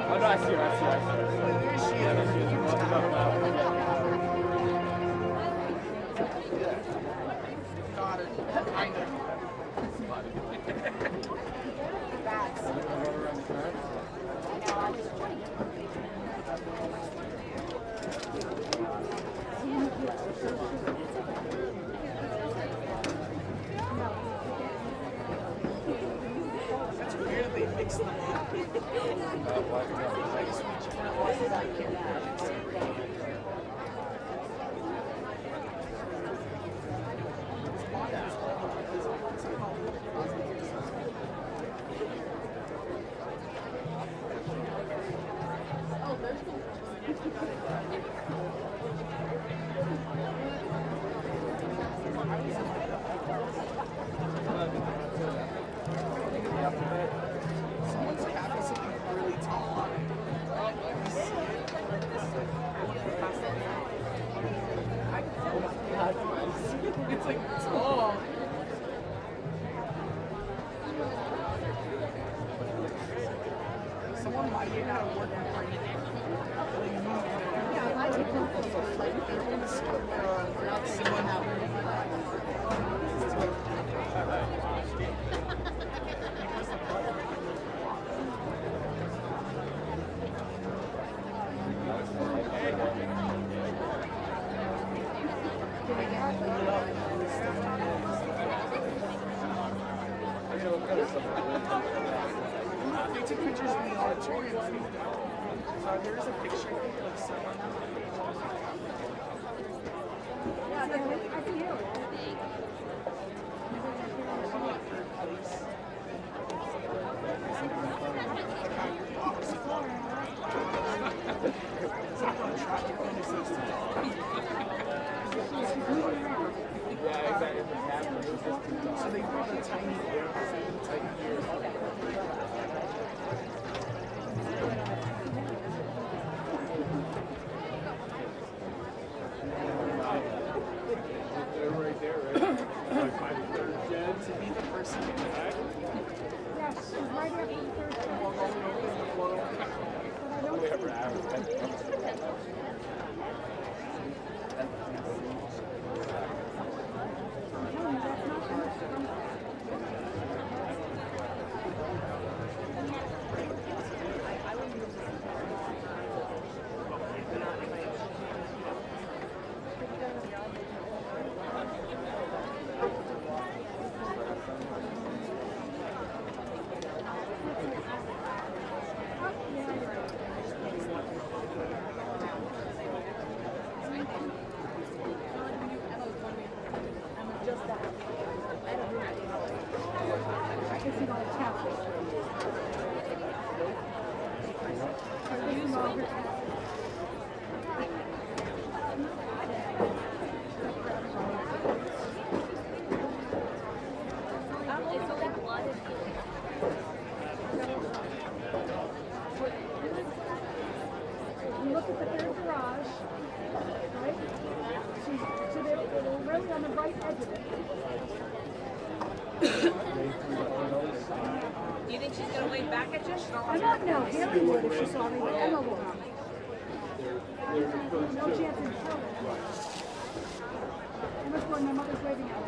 Oh, no, I see her. Here she is. Got her. Kind of. That's weird they mix them up. Someone's having something really tall on it. You see it? Oh my god, it's like tall. Someone might be out of work and bring it. Yeah, I think they took pictures in the auditorium. So there's a picture of someone. Yeah, I see you. Yeah, exactly. So they brought a tiny ear. They're right there, right? To be the person in the back. Yeah, she's right after the third floor. But I don't Ever average. You look at the third garage, right? So they're really on the right edge of it. Do you think she's going to wave back at you? I don't know. Haley would if she saw me. Emma would. No chance in hell. Emma's going, my mother's waving at her.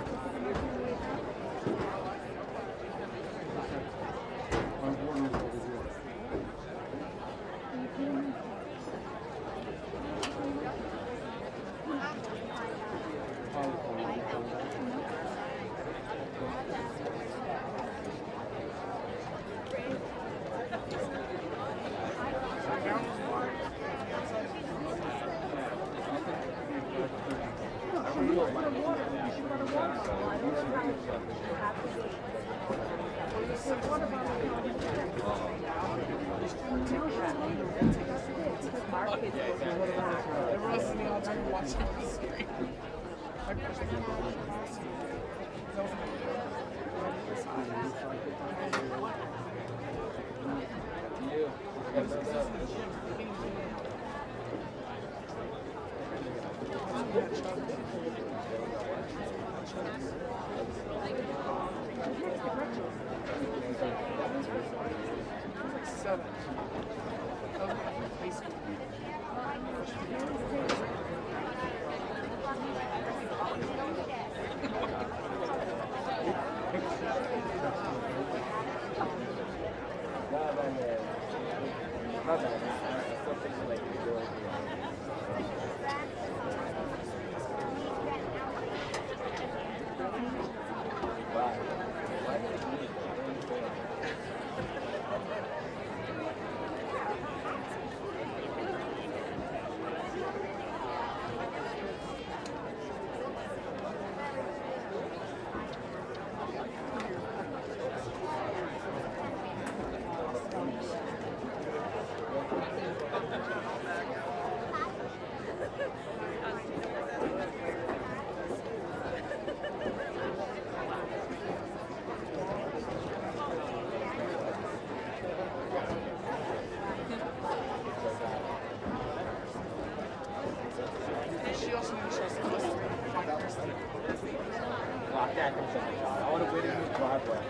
Seven. High school. She also interested in listening to my Christine. Lock that and shut the shot. I want to wait in the driveway.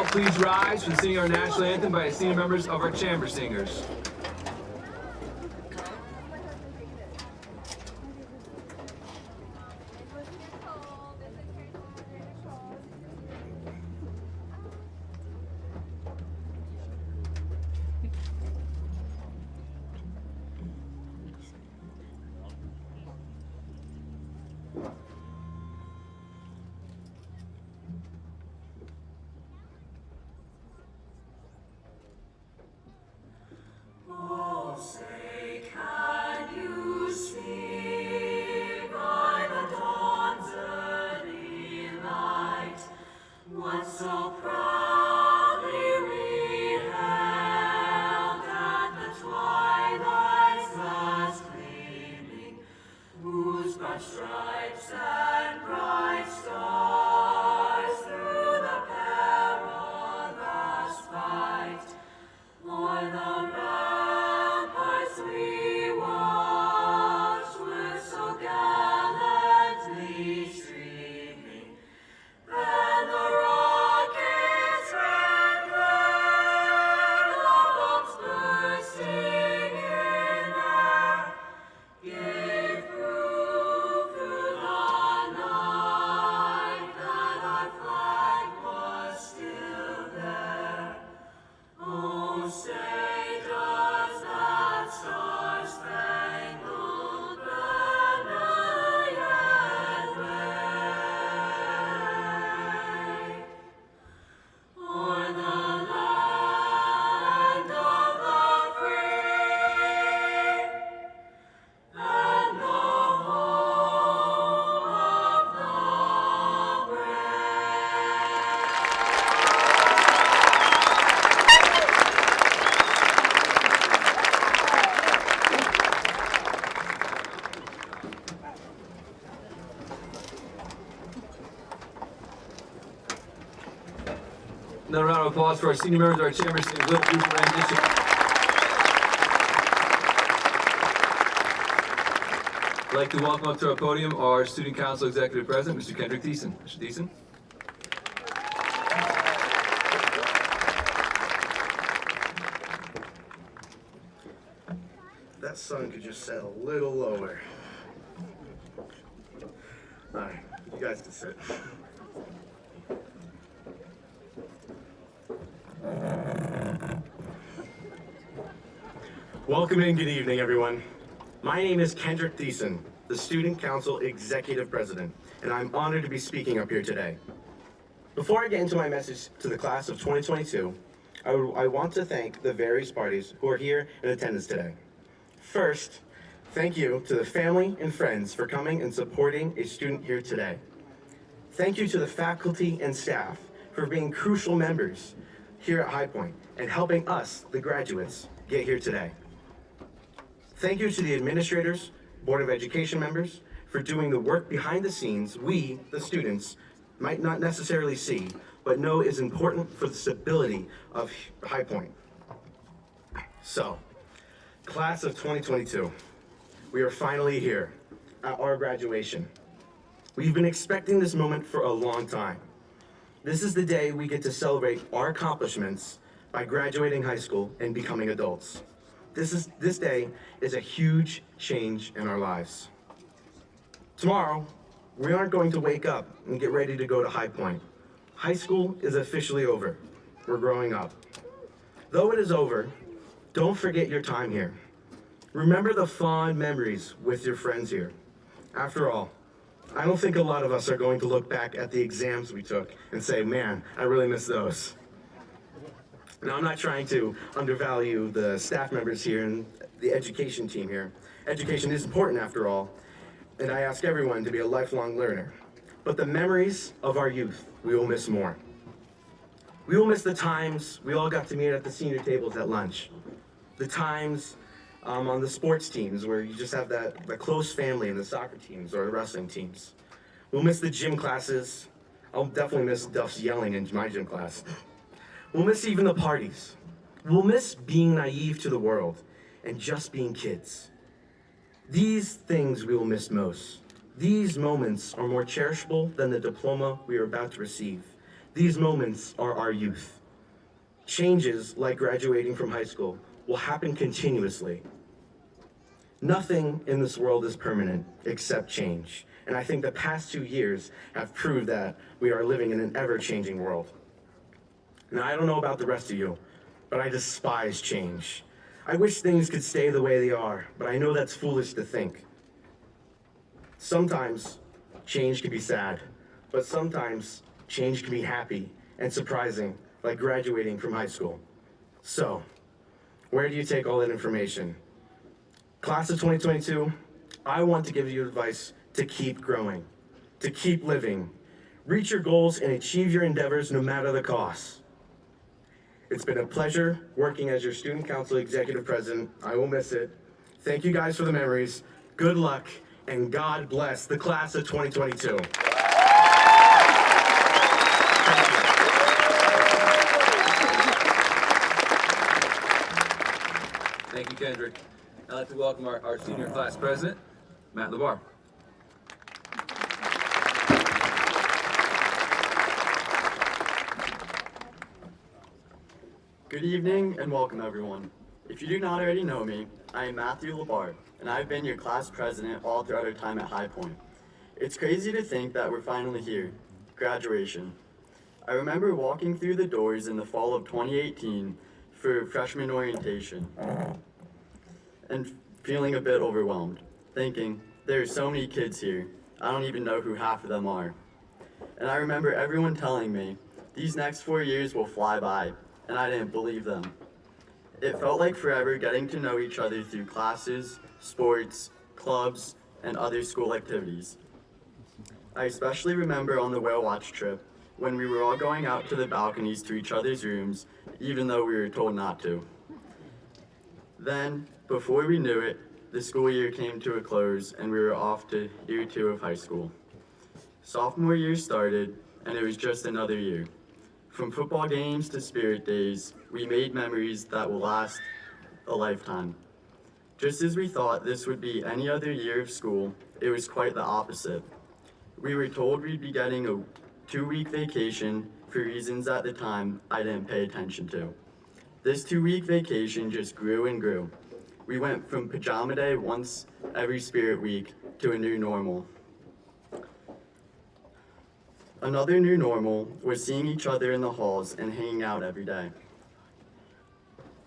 please rise for the singing our national anthem by senior members of our chamber singers. Another round of applause for our senior members of our chamber singing Little Group rendition. I'd like to welcome up to our podium our Student Council Executive President, Mr. Kendrick Thiessen. Mr. Thiessen. That sun could just set a little lower. All right, you guys can sit. Welcome and good evening, everyone. My name is Kendrick Thiessen, the Student Council Executive President, and I'm honored to be speaking up here today. Before I get into my message to the class of 2022, I want to thank the various parties who are here in attendance today. First, thank you to the family and friends for coming and supporting a student here today. Thank you to the faculty and staff for being crucial members here at High Point and helping us, the graduates, get here today. Thank you to the administrators, Board of Education members, for doing the work behind the scenes we, the students, might not necessarily see, but know is important for the stability of High Point. So, class of 2022, we are finally here at our graduation. We've been expecting this moment for a long time. This is the day we get to celebrate our accomplishments by graduating high school and becoming adults. This day is a huge change in our lives. Tomorrow, we aren't going to wake up and get ready to go to High Point. High school is officially over. We're growing up. Though it is over, don't forget your time here. Remember the fond memories with your friends here. After all, I don't think a lot of us are going to look back at the exams we took and say, man, I really miss those. Now, I'm not trying to undervalue the staff members here and the education team here. Education is important after all, and I ask everyone to be a lifelong learner. But the memories of our youth, we will miss more. We will miss the times we all got to meet at the senior tables at lunch. The times on the sports teams where you just have that close family in the soccer teams or the wrestling teams. We'll miss the gym classes. I'll definitely miss Duff's yelling in my gym class. We'll miss even the parties. We'll miss being naive to the world and just being kids. These things we will miss most. These moments are more cherishable than the diploma we are about to receive. These moments are our youth. Changes like graduating from high school will happen continuously. Nothing in this world is permanent except change. And I think the past 2 years have proved that we are living in an ever-changing world. Now, I don't know about the rest of you, but I despise change. I wish things could stay the way they are, but I know that's foolish to think. Sometimes change can be sad, but sometimes change can be happy and surprising, like graduating from high school. So, where do you take all that information? Class of 2022, I want to give you advice to keep growing, to keep living, reach your goals and achieve your endeavors no matter the cost. It's been a pleasure working as your Student Council Executive President. I will miss it. Thank you guys for the memories. Good luck, and God bless the class of 2022. Thank you, Kendrick. I'd like to welcome our senior class president, Matt LeBar. Good evening and welcome everyone. If you do not already know me, I am Matthew LeBar, and I've been your class president all throughout our time at High Point. It's crazy to think that we're finally here, graduation. I remember walking through the doors in the fall of 2018 for freshman orientation and feeling a bit overwhelmed, thinking, there are so many kids here, I don't even know who half of them are. And I remember everyone telling me, these next 4 years will fly by, and I didn't believe them. It felt like forever getting to know each other through classes, sports, clubs, and other school activities. I especially remember on the whale watch trip when we were all going out to the balconies to each other's rooms, even though we were told not to. Then, before we knew it, the school year came to a close and we were off to year 2 of high school. Sophomore year started, and it was just another year. From football games to spirit days, we made memories that will last a lifetime. Just as we thought this would be any other year of school, it was quite the opposite. We were told we'd be getting a 2-week vacation for reasons at the time I didn't pay attention to. This 2-week vacation just grew and grew. We went from pajama day once every spirit week to a new normal. Another new normal was seeing each other in the halls and hanging out every day.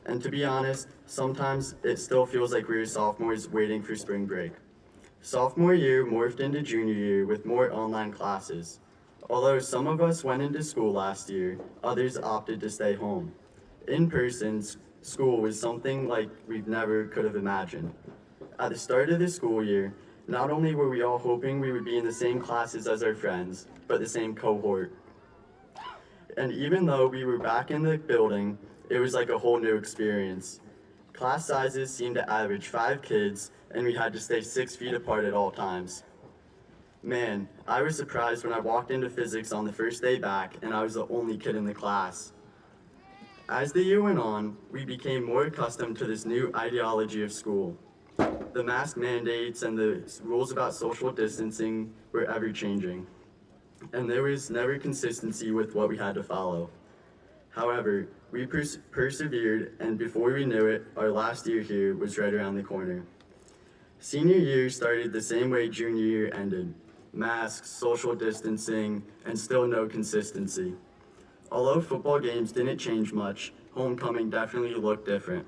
And to be honest, sometimes it still feels like we were sophomores waiting for spring break. Sophomore year morphed into junior year with more online classes. Although some of us went into school last year, others opted to stay home. In person, school was something like we've never could have imagined. At the start of the school year, not only were we all hoping we would be in the same classes as our friends, but the same cohort. And even though we were back in the building, it was like a whole new experience. Class sizes seemed to average 5 kids, and we had to stay 6 feet apart at all times. Man, I was surprised when I walked into physics on the first day back, and I was the only kid in the class. As the year went on, we became more accustomed to this new ideology of school. The mask mandates and the rules about social distancing were ever changing, and there was never consistency with what we had to follow. However, we persevered, and before we knew it, our last year here was right around the corner. Senior year started the same way junior year ended. Masks, social distancing, and still no consistency. Although football games didn't change much, homecoming definitely looked different.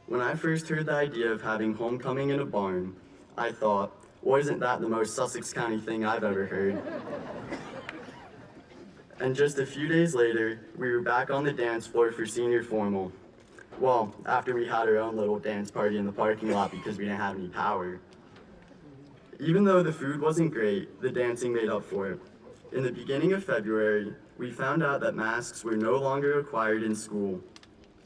When I first heard the idea of having homecoming in a barn, I thought, wasn't that the most Sussex County thing I've ever heard? And just a few days later, we were back on the dance floor for senior formal. Well, after we had our own little dance party in the parking lot because we didn't have any power. Even though the food wasn't great, the dancing made up for it. In the beginning of February, we found out that masks were no longer required in school.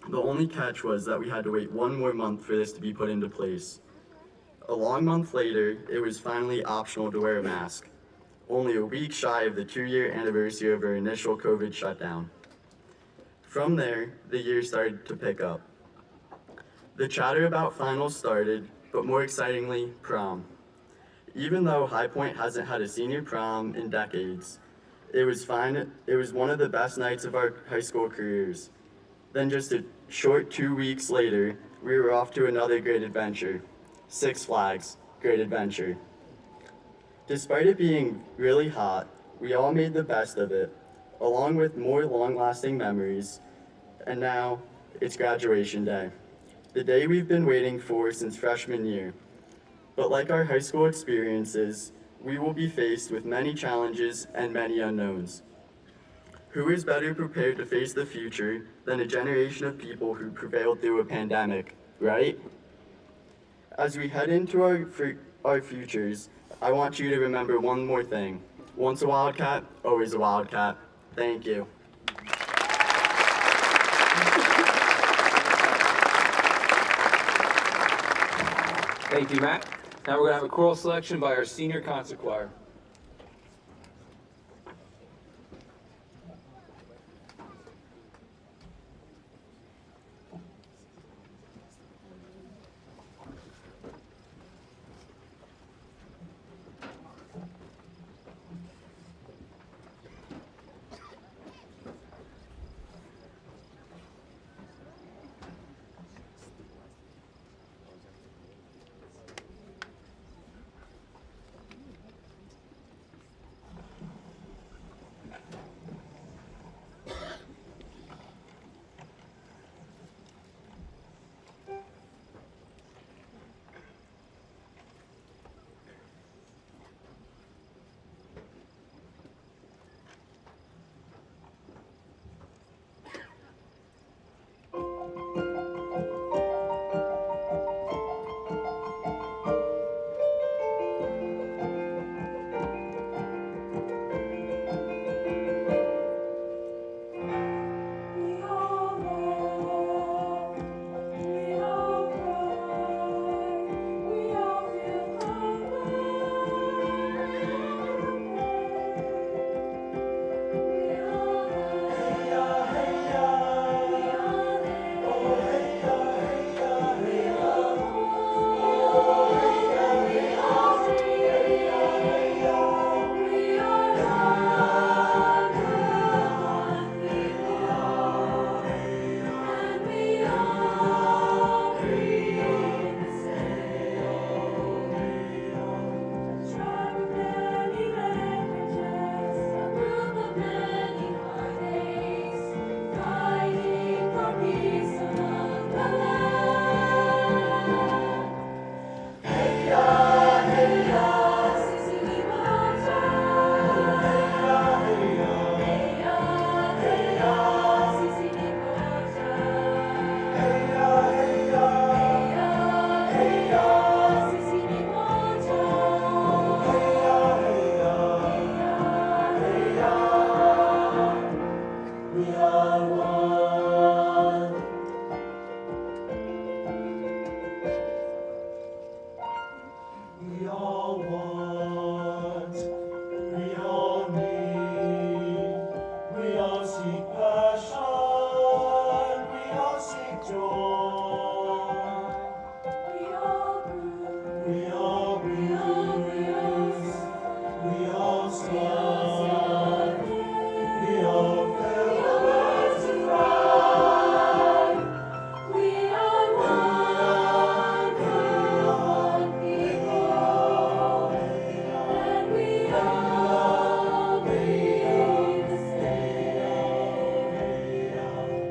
The only catch was that we had to wait 1 more month for this to be put into place. A long month later, it was finally optional to wear a mask, only a week shy of the 2-year anniversary of our initial COVID shutdown. From there, the year started to pick up. The chatter about finals started, but more excitingly, prom. Even though High Point hasn't had a senior prom in decades, it was one of the best nights of our high school careers. Then just a short 2 weeks later, we were off to another great adventure. Six Flags, great adventure. Despite it being really hot, we all made the best of it, along with more long-lasting memories. And now, it's graduation day, the day we've been waiting for since freshman year. But like our high school experiences, we will be faced with many challenges and many unknowns. Who is better prepared to face the future than a generation of people who prevailed through a pandemic, right? As we head into our futures, I want you to remember one more thing. Once a Wildcat, always a Wildcat. Thank you. Thank you, Matt. Now we're going to have a choral selection by our senior concert choir.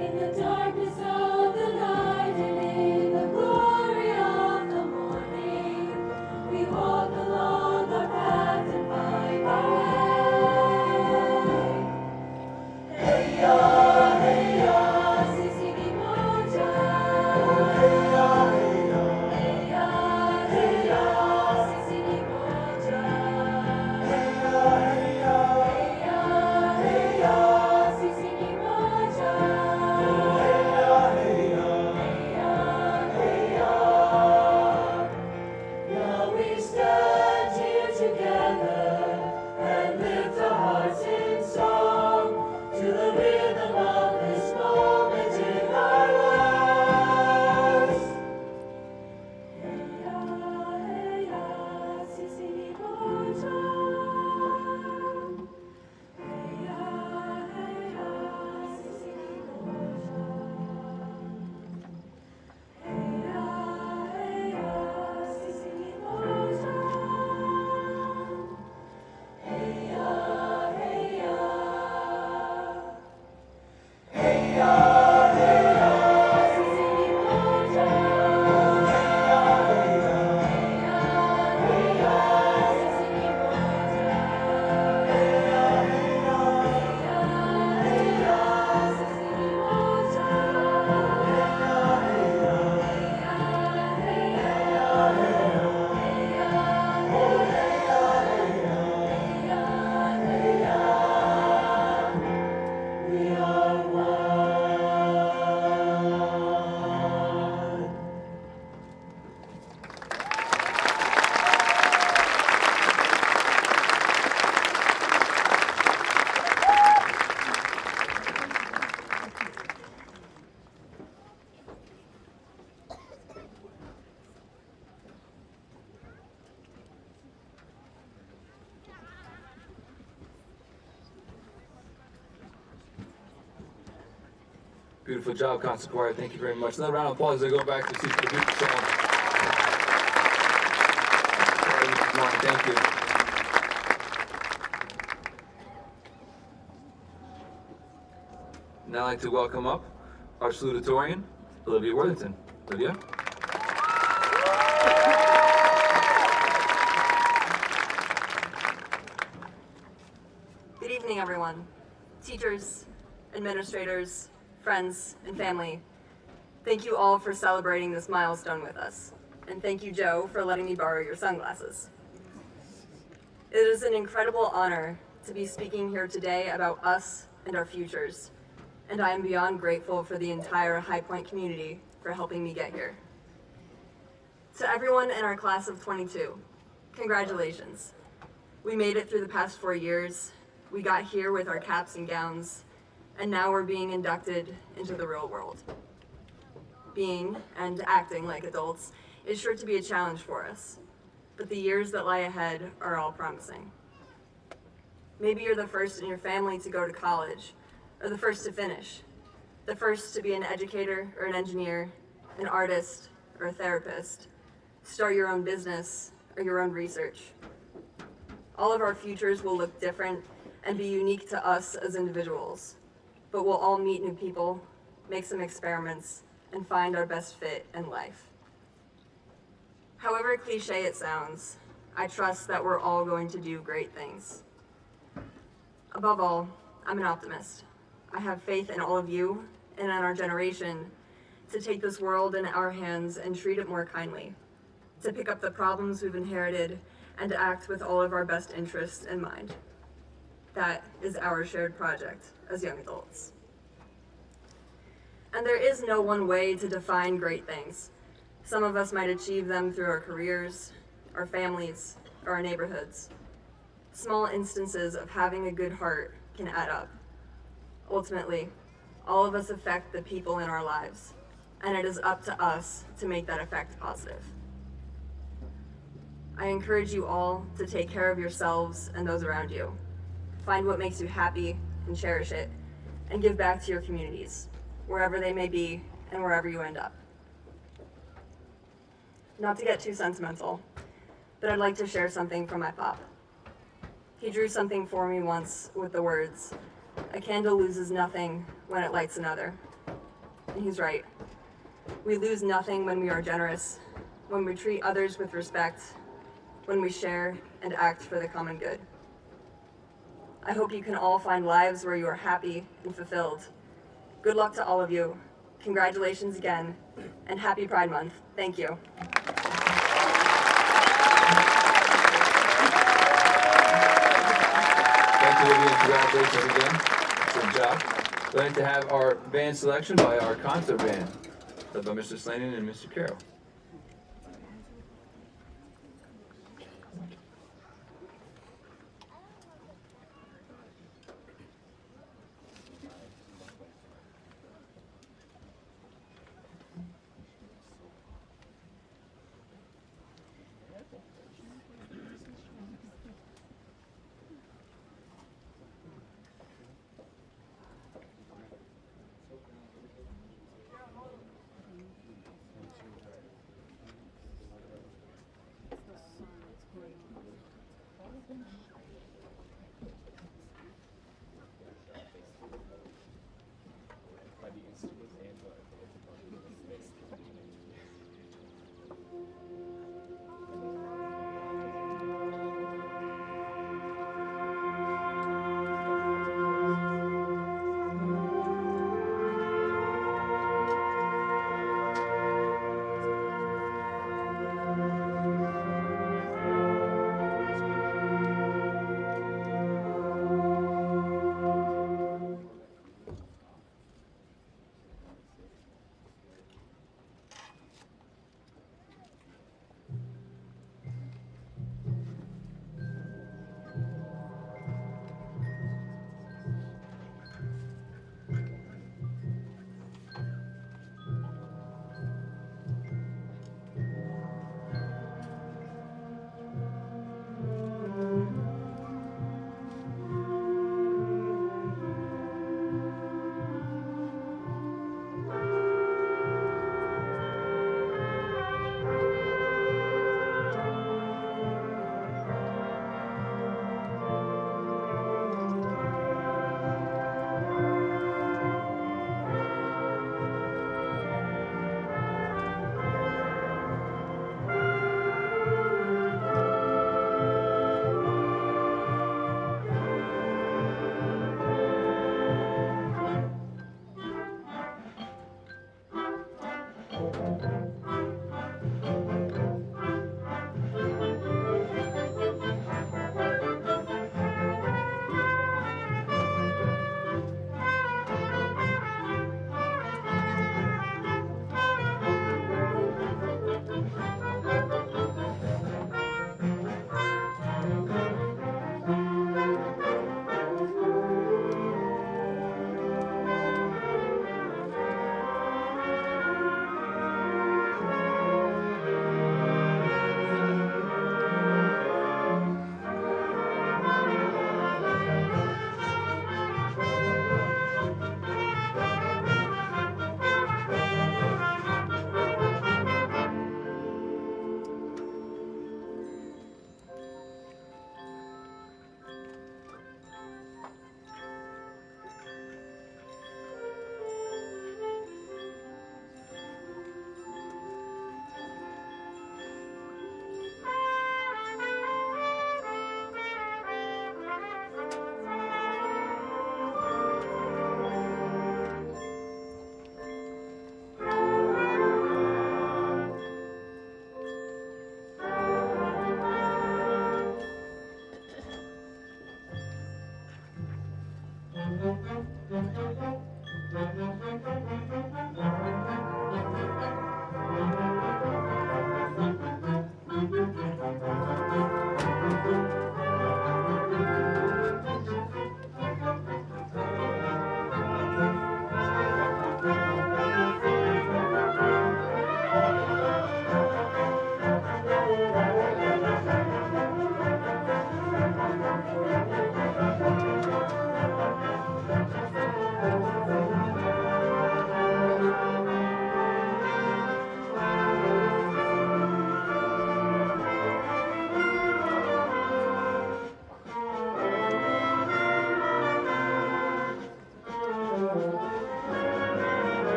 In the darkness of the night and in the Beautiful job, Concert Choir. Thank you very much. Another round of applause as I go back to the beautiful song. Thank you. Now I'd like to welcome up our salutatorian, Olivia Worthington. Olivia? Good evening, everyone. Teachers, administrators, friends, and family. Thank you all for celebrating this milestone with us. And thank you, Joe, for letting me borrow your sunglasses. It is an incredible honor to be speaking here today about us and our futures. And I am beyond grateful for the entire High Point community for helping me get here. To everyone in our class of 22, congratulations. We made it through the past 4 years. We got here with our caps and gowns, and now we're being inducted into the real world. Being and acting like adults is sure to be a challenge for us, but the years that lie ahead are all promising. Maybe you're the first in your family to go to college, or the first to finish, the first to be an educator or an engineer, an artist or a therapist, start your own business or your own research. All of our futures will look different and be unique to us as individuals, but we'll all meet new people, make some experiments, and find our best fit in life. However cliche it sounds, I trust that we're all going to do great things. Above all, I'm an optimist. I have faith in all of you and in our generation to take this world in our hands and treat it more kindly, to pick up the problems we've inherited and to act with all of our best interests in mind. That is our shared project as young adults. And there is no one way to define great things. Some of us might achieve them through our careers, our families, or our neighborhoods. Small instances of having a good heart can add up. Ultimately, all of us affect the people in our lives, and it is up to us to make that effect positive. I encourage you all to take care of yourselves and those around you. Find what makes you happy and cherish it, and give back to your communities, wherever they may be and wherever you end up. Not to get too sentimental, but I'd like to share something from my pop. He drew something for me once with the words, "A candle loses nothing when it lights another." And he's right. We lose nothing when we are generous, when we treat others with respect, when we share and act for the common good. I hope you can all find lives where you are happy and fulfilled. Good luck to all of you. Congratulations again, and happy Pride Month. Thank you. Thank you, Olivia, and congratulations again. Good job. We'd like to have our band selection by our concert band, led by Mr. Slanin and Mr. Carroll.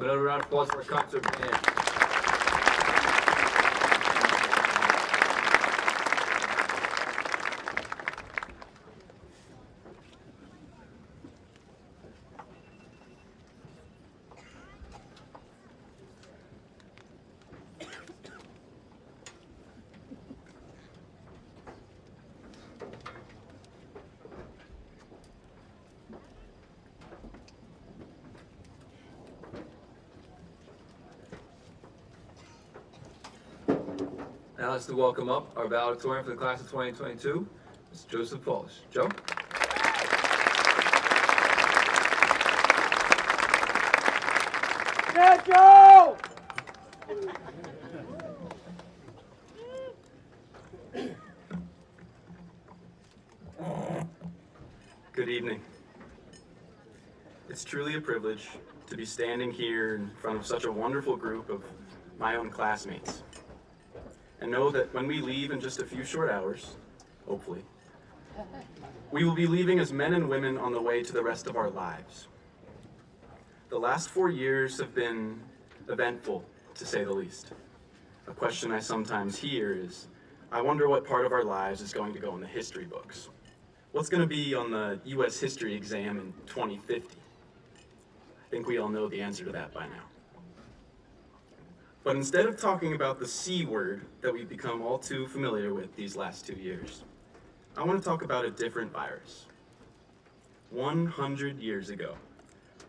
Another round of applause for our concert band. Now let's welcome up our valedictorian for the class of 2022, Mr. Joseph Polish. Joe? Yeah, Joe! Good evening. It's truly a privilege to be standing here in front of such a wonderful group of my own classmates. And know that when we leave in just a few short hours, hopefully, we will be leaving as men and women on the way to the rest of our lives. The last 4 years have been eventful, to say the least. A question I sometimes hear is, I wonder what part of our lives is going to go in the history books. What's going to be on the U.S. history exam in 2050? I think we all know the answer to that by now. But instead of talking about the C word that we've become all too familiar with these last 2 years, I want to talk about a different virus. 100 years ago,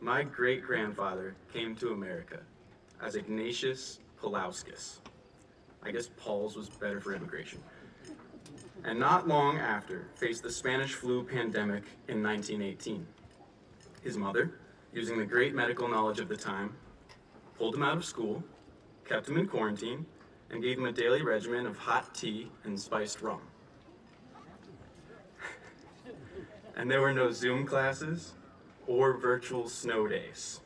my great-grandfather came to America as Ignatius Pulauskas. I guess Paul's was better for immigration. And not long after, faced the Spanish flu pandemic in 1918. His mother, using the great medical knowledge of the time, pulled him out of school, kept him in quarantine, and gave him a daily regimen of hot tea and spiced rum. And there were no Zoom classes or virtual snow days.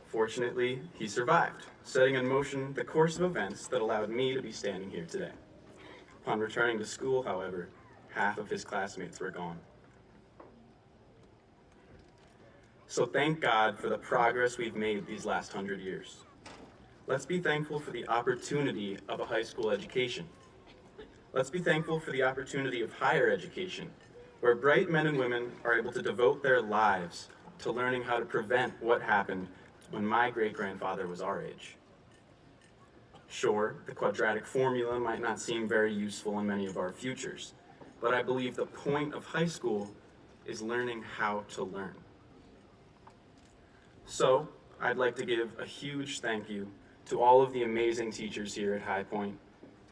Fortunately, he survived, setting in motion the course of events that allowed me to be standing here today. Upon returning to school, however, half of his classmates were gone. So thank God for the progress we've made these last 100 years. Let's be thankful for the opportunity of a high school education. Let's be thankful for the opportunity of higher education, where bright men and women are able to devote their lives to learning how to prevent what happened when my great-grandfather was our age. Sure, the quadratic formula might not seem very useful in many of our futures, but I believe the point of high school is learning how to learn. So, I'd like to give a huge thank you to all of the amazing teachers here at High Point.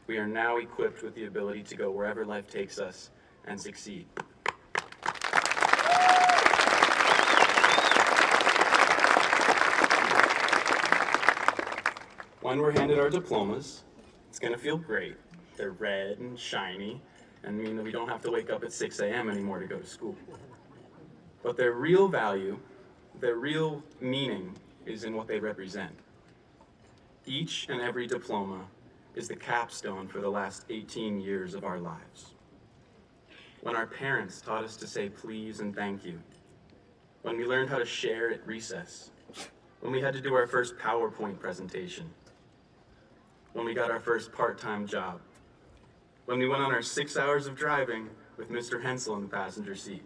We are now equipped with the ability to go wherever life takes us and succeed. When we're handed our diplomas, it's gonna feel great. They're red and shiny and mean that we don't have to wake up at 6 a.m. anymore to go to school. But their real value, their real meaning is in what they represent. Each and every diploma is the capstone for the last 18 years of our lives. When our parents taught us to say please and thank you, when we learned how to share at recess, when we had to do our first PowerPoint presentation, when we got our first part-time job, when we went on our 6 hours of driving with Mr. Hensel in the passenger seat,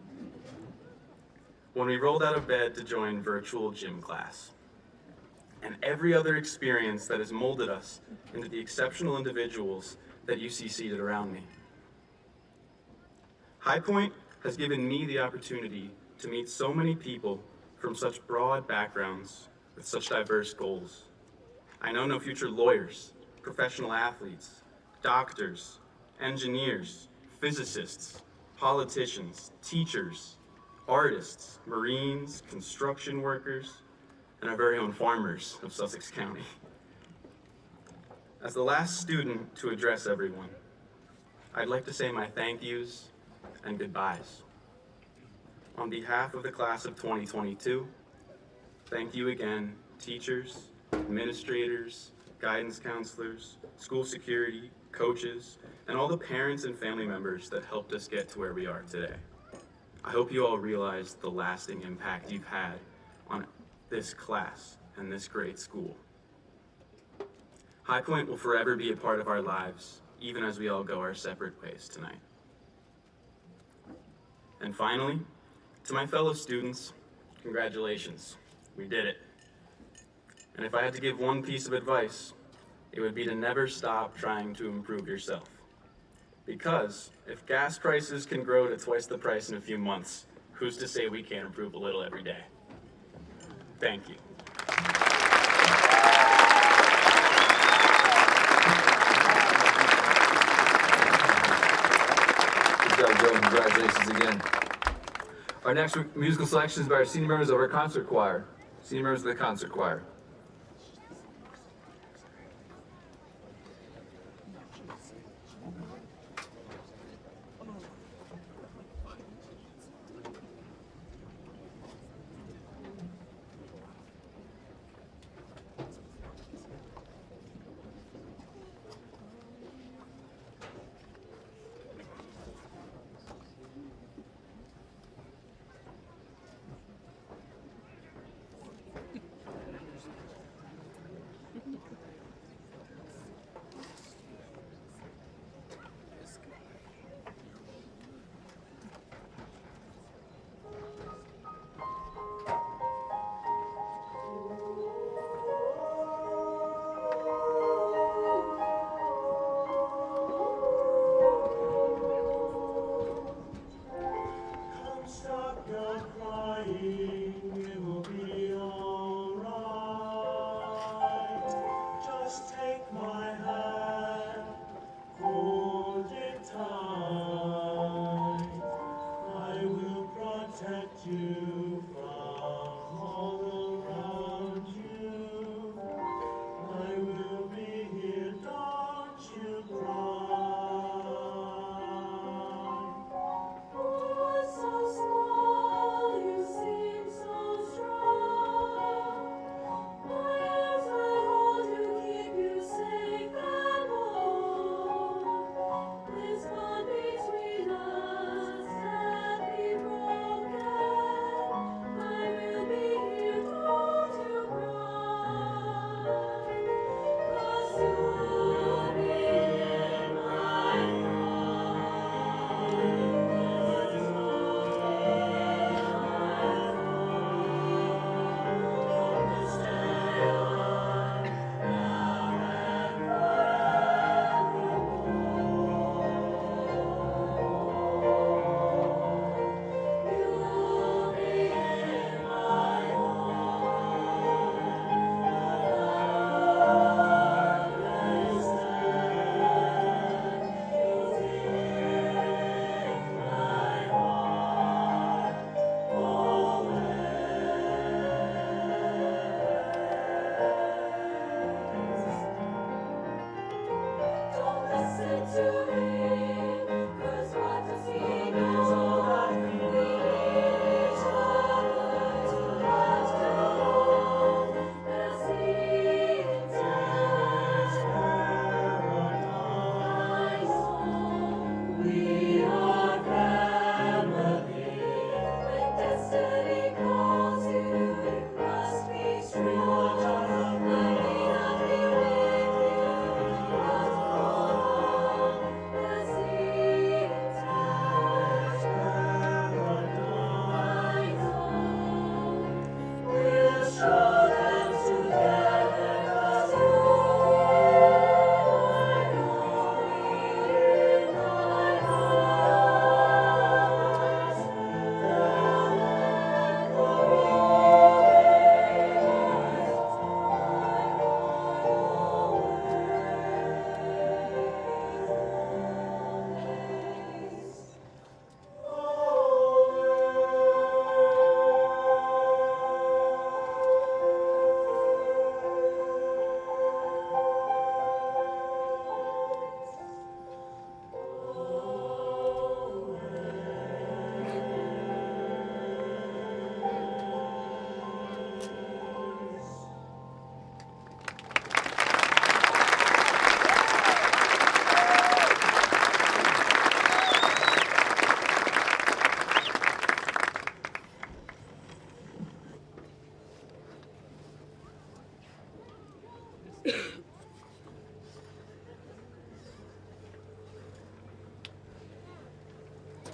when we rolled out of bed to join virtual gym class, and every other experience that has molded us into the exceptional individuals that you see seated around me. High Point has given me the opportunity to meet so many people from such broad backgrounds with such diverse goals. I know no future lawyers, professional athletes, doctors, engineers, physicists, politicians, teachers, artists, Marines, construction workers, and our very own farmers of Sussex County. As the last student to address everyone, I'd like to say my thank yous and goodbyes. On behalf of the class of 2022, thank you again, teachers, administrators, guidance counselors, school security, coaches, and all the parents and family members that helped us get to where we are today. I hope you all realize the lasting impact you've had on this class and this great school. High Point will forever be a part of our lives, even as we all go our separate ways tonight. And finally, to my fellow students, congratulations, we did it. And if I had to give one piece of advice, it would be to never stop trying to improve yourself. Because if gas prices can grow to twice the price in a few months, who's to say we can't improve a little every day? Thank you. Good job, Joe, and congratulations again. Our next musical selection is by our senior members of our concert choir. Senior members of the concert choir.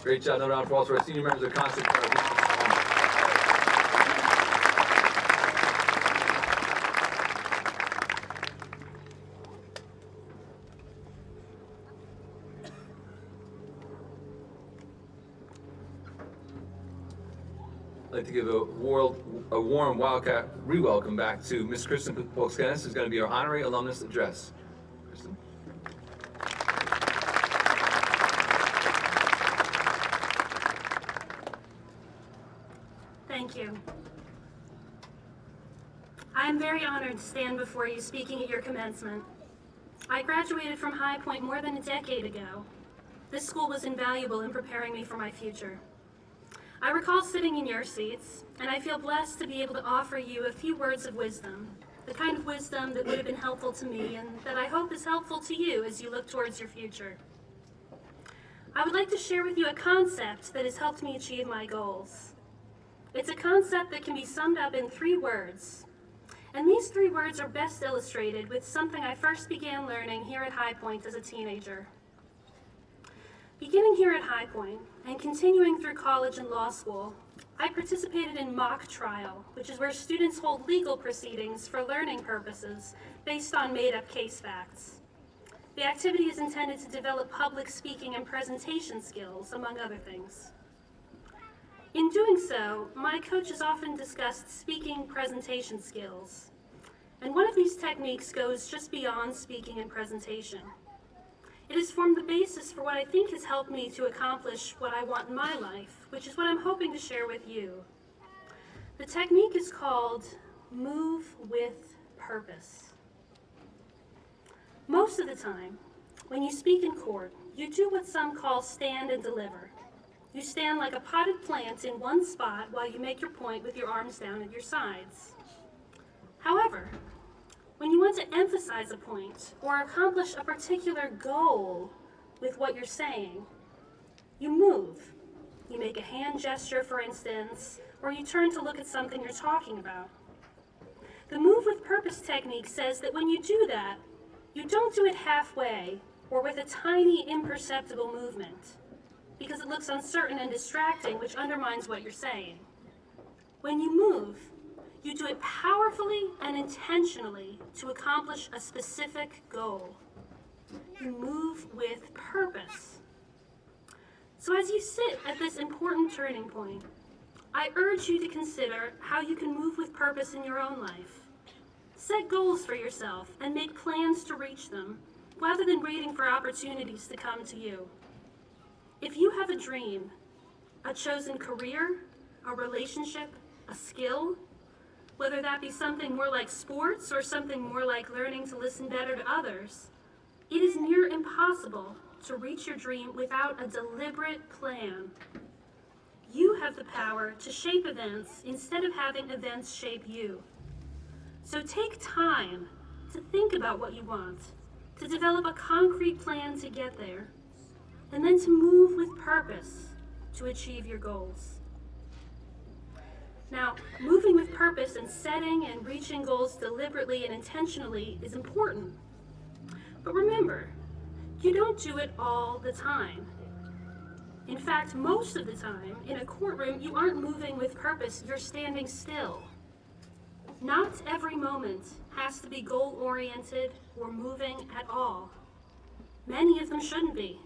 Great job. Another round of applause for our senior members of concert. I'd like to give a warm Wildcat re-welcome back to Miss Kristen Polskanis, who's going to be our honorary alumnus address. Kristen. Thank you. I am very honored to stand before you speaking at your commencement. I graduated from High Point more than a decade ago. This school was invaluable in preparing me for my future. I recall sitting in your seats, and I feel blessed to be able to offer you a few words of wisdom, the kind of wisdom that would have been helpful to me and that I hope is helpful to you as you look towards your future. I would like to share with you a concept that has helped me achieve my goals. It's a concept that can be summed up in 3 words, and these 3 words are best illustrated with something I first began learning here at High Point as a teenager. Beginning here at High Point and continuing through college and law school, I participated in mock trial, which is where students hold legal proceedings for learning purposes based on made-up case facts. The activity is intended to develop public speaking and presentation skills, among other things. In doing so, my coaches often discussed speaking presentation skills, and one of these techniques goes just beyond speaking and presentation. It has formed the basis for what I think has helped me to accomplish what I want in my life, which is what I'm hoping to share with you. The technique is called move with purpose. Most of the time, when you speak in court, you do what some call stand and deliver. You stand like a potted plant in one spot while you make your point with your arms down at your sides. However, when you want to emphasize a point or accomplish a particular goal with what you're saying, you move. You make a hand gesture, for instance, or you turn to look at something you're talking about. The move with purpose technique says that when you do that, you don't do it halfway or with a tiny, imperceptible movement, because it looks uncertain and distracting, which undermines what you're saying. When you move, you do it powerfully and intentionally to accomplish a specific goal. You move with purpose. So as you sit at this important turning point, I urge you to consider how you can move with purpose in your own life. Set goals for yourself and make plans to reach them, rather than waiting for opportunities to come to you. If you have a dream, a chosen career, a relationship, a skill, whether that be something more like sports or something more like learning to listen better to others, it is near impossible to reach your dream without a deliberate plan. You have the power to shape events instead of having events shape you. So take time to think about what you want, to develop a concrete plan to get there, and then to move with purpose to achieve your goals. Now, moving with purpose and setting and reaching goals deliberately and intentionally is important. But remember, you don't do it all the time. In fact, most of the time, in a courtroom, you aren't moving with purpose, you're standing still. Not every moment has to be goal-oriented or moving at all. Many of them shouldn't be.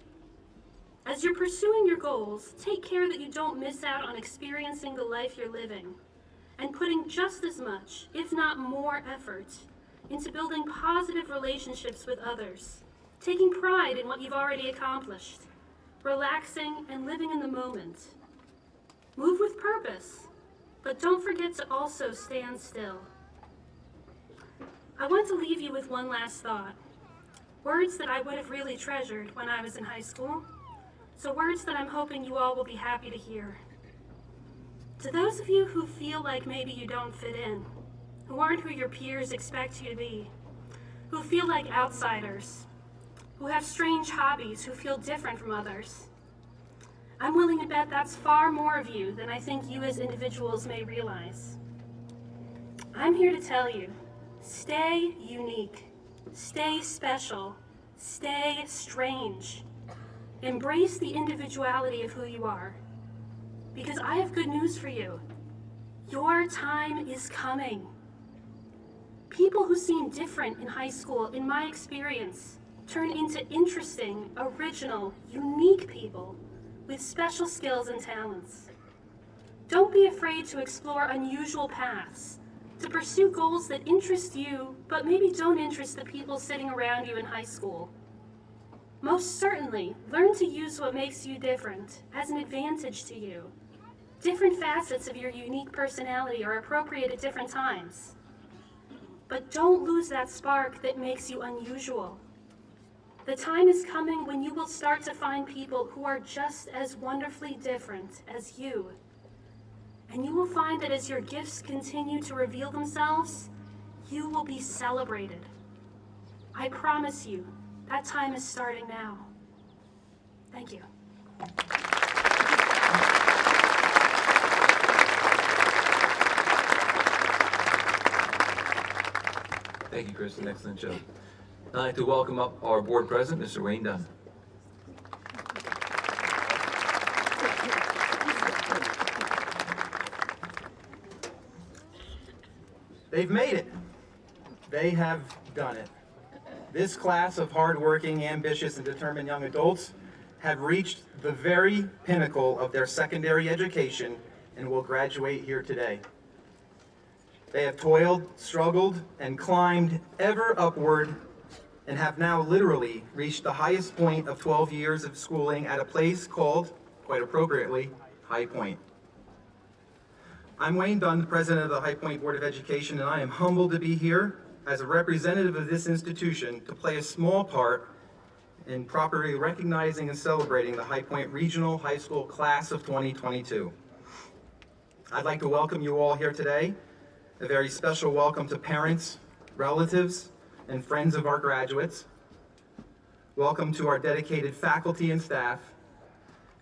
As you're pursuing your goals, take care that you don't miss out on experiencing the life you're living and putting just as much, if not more, effort into building positive relationships with others, taking pride in what you've already accomplished, relaxing and living in the moment. Move with purpose, but don't forget to also stand still. I want to leave you with one last thought, words that I would have really treasured when I was in high school. So words that I'm hoping you all will be happy to hear. To those of you who feel like maybe you don't fit in, who aren't who your peers expect you to be, who feel like outsiders, who have strange hobbies, who feel different from others, I'm willing to bet that's far more of you than I think you as individuals may realize. I'm here to tell you, stay unique, stay special, stay strange. Embrace the individuality of who you are. Because I have good news for you. Your time is coming. People who seem different in high school, in my experience, turn into interesting, original, unique people with special skills and talents. Don't be afraid to explore unusual paths, to pursue goals that interest you, but maybe don't interest the people sitting around you in high school. Most certainly, learn to use what makes you different as an advantage to you. Different facets of your unique personality are appropriate at different times. But don't lose that spark that makes you unusual. The time is coming when you will start to find people who are just as wonderfully different as you. And you will find that as your gifts continue to reveal themselves, you will be celebrated. I promise you, that time is starting now. Thank you. Thank you, Chris. An excellent job. I'd like to welcome up our board president, Mr. Wayne Dunn. They've made it. They have done it. This class of hardworking, ambitious, and determined young adults have reached the very pinnacle of their secondary education and will graduate here today. They have toiled, struggled, and climbed ever upward and have now literally reached the highest point of 12 years of schooling at a place called, quite appropriately, High Point. I'm Wayne Dunn, the president of the High Point Board of Education, and I am humbled to be here as a representative of this institution to play a small part in properly recognizing and celebrating the High Point Regional High School Class of 2022. I'd like to welcome you all here today. A very special welcome to parents, relatives, and friends of our graduates. Welcome to our dedicated faculty and staff,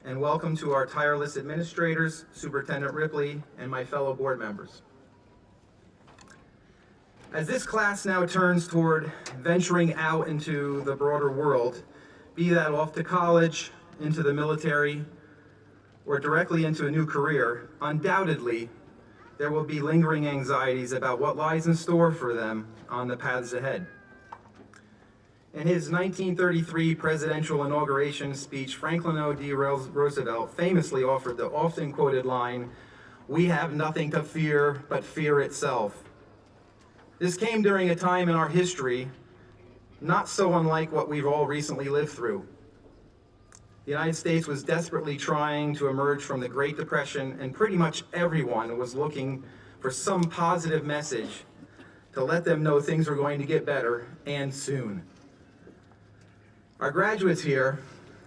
and welcome to our tireless administrators, Superintendent Ripley, and my fellow board members. As this class now turns toward venturing out into the broader world, be that off to college, into the military, or directly into a new career, undoubtedly, there will be lingering anxieties about what lies in store for them on the paths ahead. In his 1933 presidential inauguration speech, Franklin O.D. Roosevelt famously offered the often quoted line, "We have nothing to fear but fear itself." This came during a time in our history not so unlike what we've all recently lived through. The United States was desperately trying to emerge from the Great Depression, and pretty much everyone was looking for some positive message to let them know things were going to get better, and soon. Our graduates here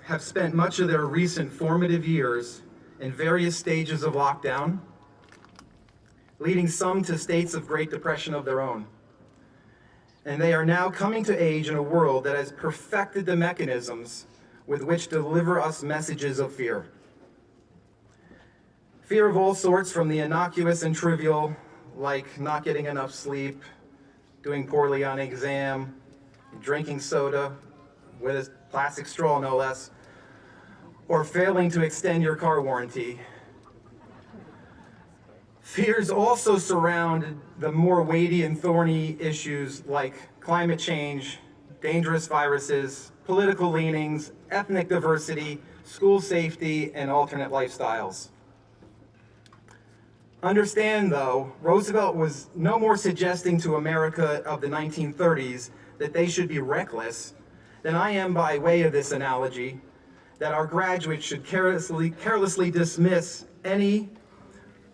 have spent much of their recent formative years in various stages of lockdown, leading some to states of Great Depression of their own. And they are now coming to age in a world that has perfected the mechanisms with which to deliver us messages of fear. Fear of all sorts, from the innocuous and trivial, like not getting enough sleep, doing poorly on an exam, drinking soda with a plastic straw, no less, or failing to extend your car warranty. Fears also surround the more weighty and thorny issues like climate change, dangerous viruses, political leanings, ethnic diversity, school safety, and alternate lifestyles. Understand, though, Roosevelt was no more suggesting to America of the 1930s that they should be reckless than I am, by way of this analogy, that our graduates should carelessly dismiss any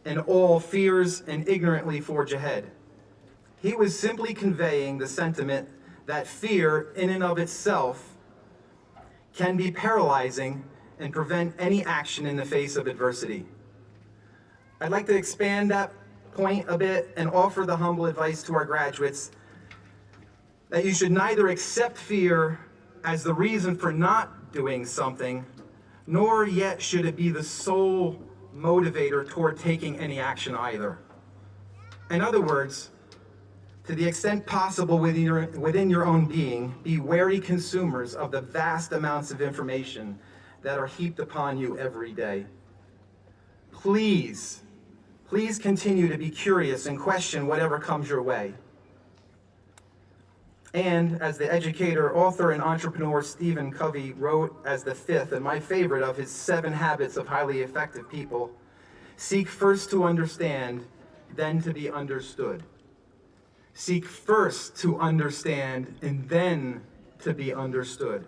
and all fears and ignorantly forge ahead. He was simply conveying the sentiment that fear in and of itself can be paralyzing and prevent any action in the face of adversity. I'd like to expand that point a bit and offer the humble advice to our graduates that you should neither accept fear as the reason for not doing something, nor yet should it be the sole motivator toward taking any action either. In other words, to the extent possible within your own being, be wary consumers of the vast amounts of information that are heaped upon you every day. Please continue to be curious and question whatever comes your way. And as the educator, author, and entrepreneur Stephen Covey wrote as the fifth and my favorite of his 7 habits of highly effective people, seek first to understand, then to be understood. Seek first to understand, and then to be understood.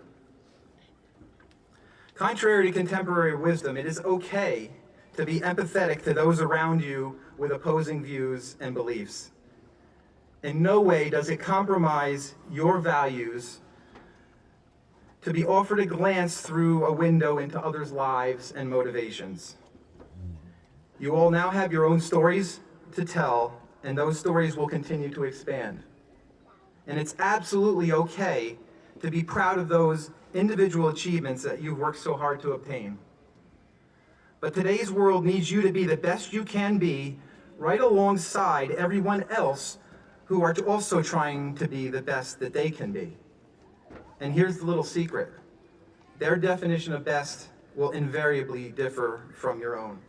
Contrary to contemporary wisdom, it is okay to be empathetic to those around you with opposing views and beliefs. In no way does it compromise your values to be offered a glance through a window into others' lives and motivations. You all now have your own stories to tell, and those stories will continue to expand. And it's absolutely okay to be proud of those individual achievements that you've worked so hard to obtain. But today's world needs you to be the best you can be, right alongside everyone else who are also trying to be the best that they can be. And here's the little secret. Their definition of best will invariably differ from your own.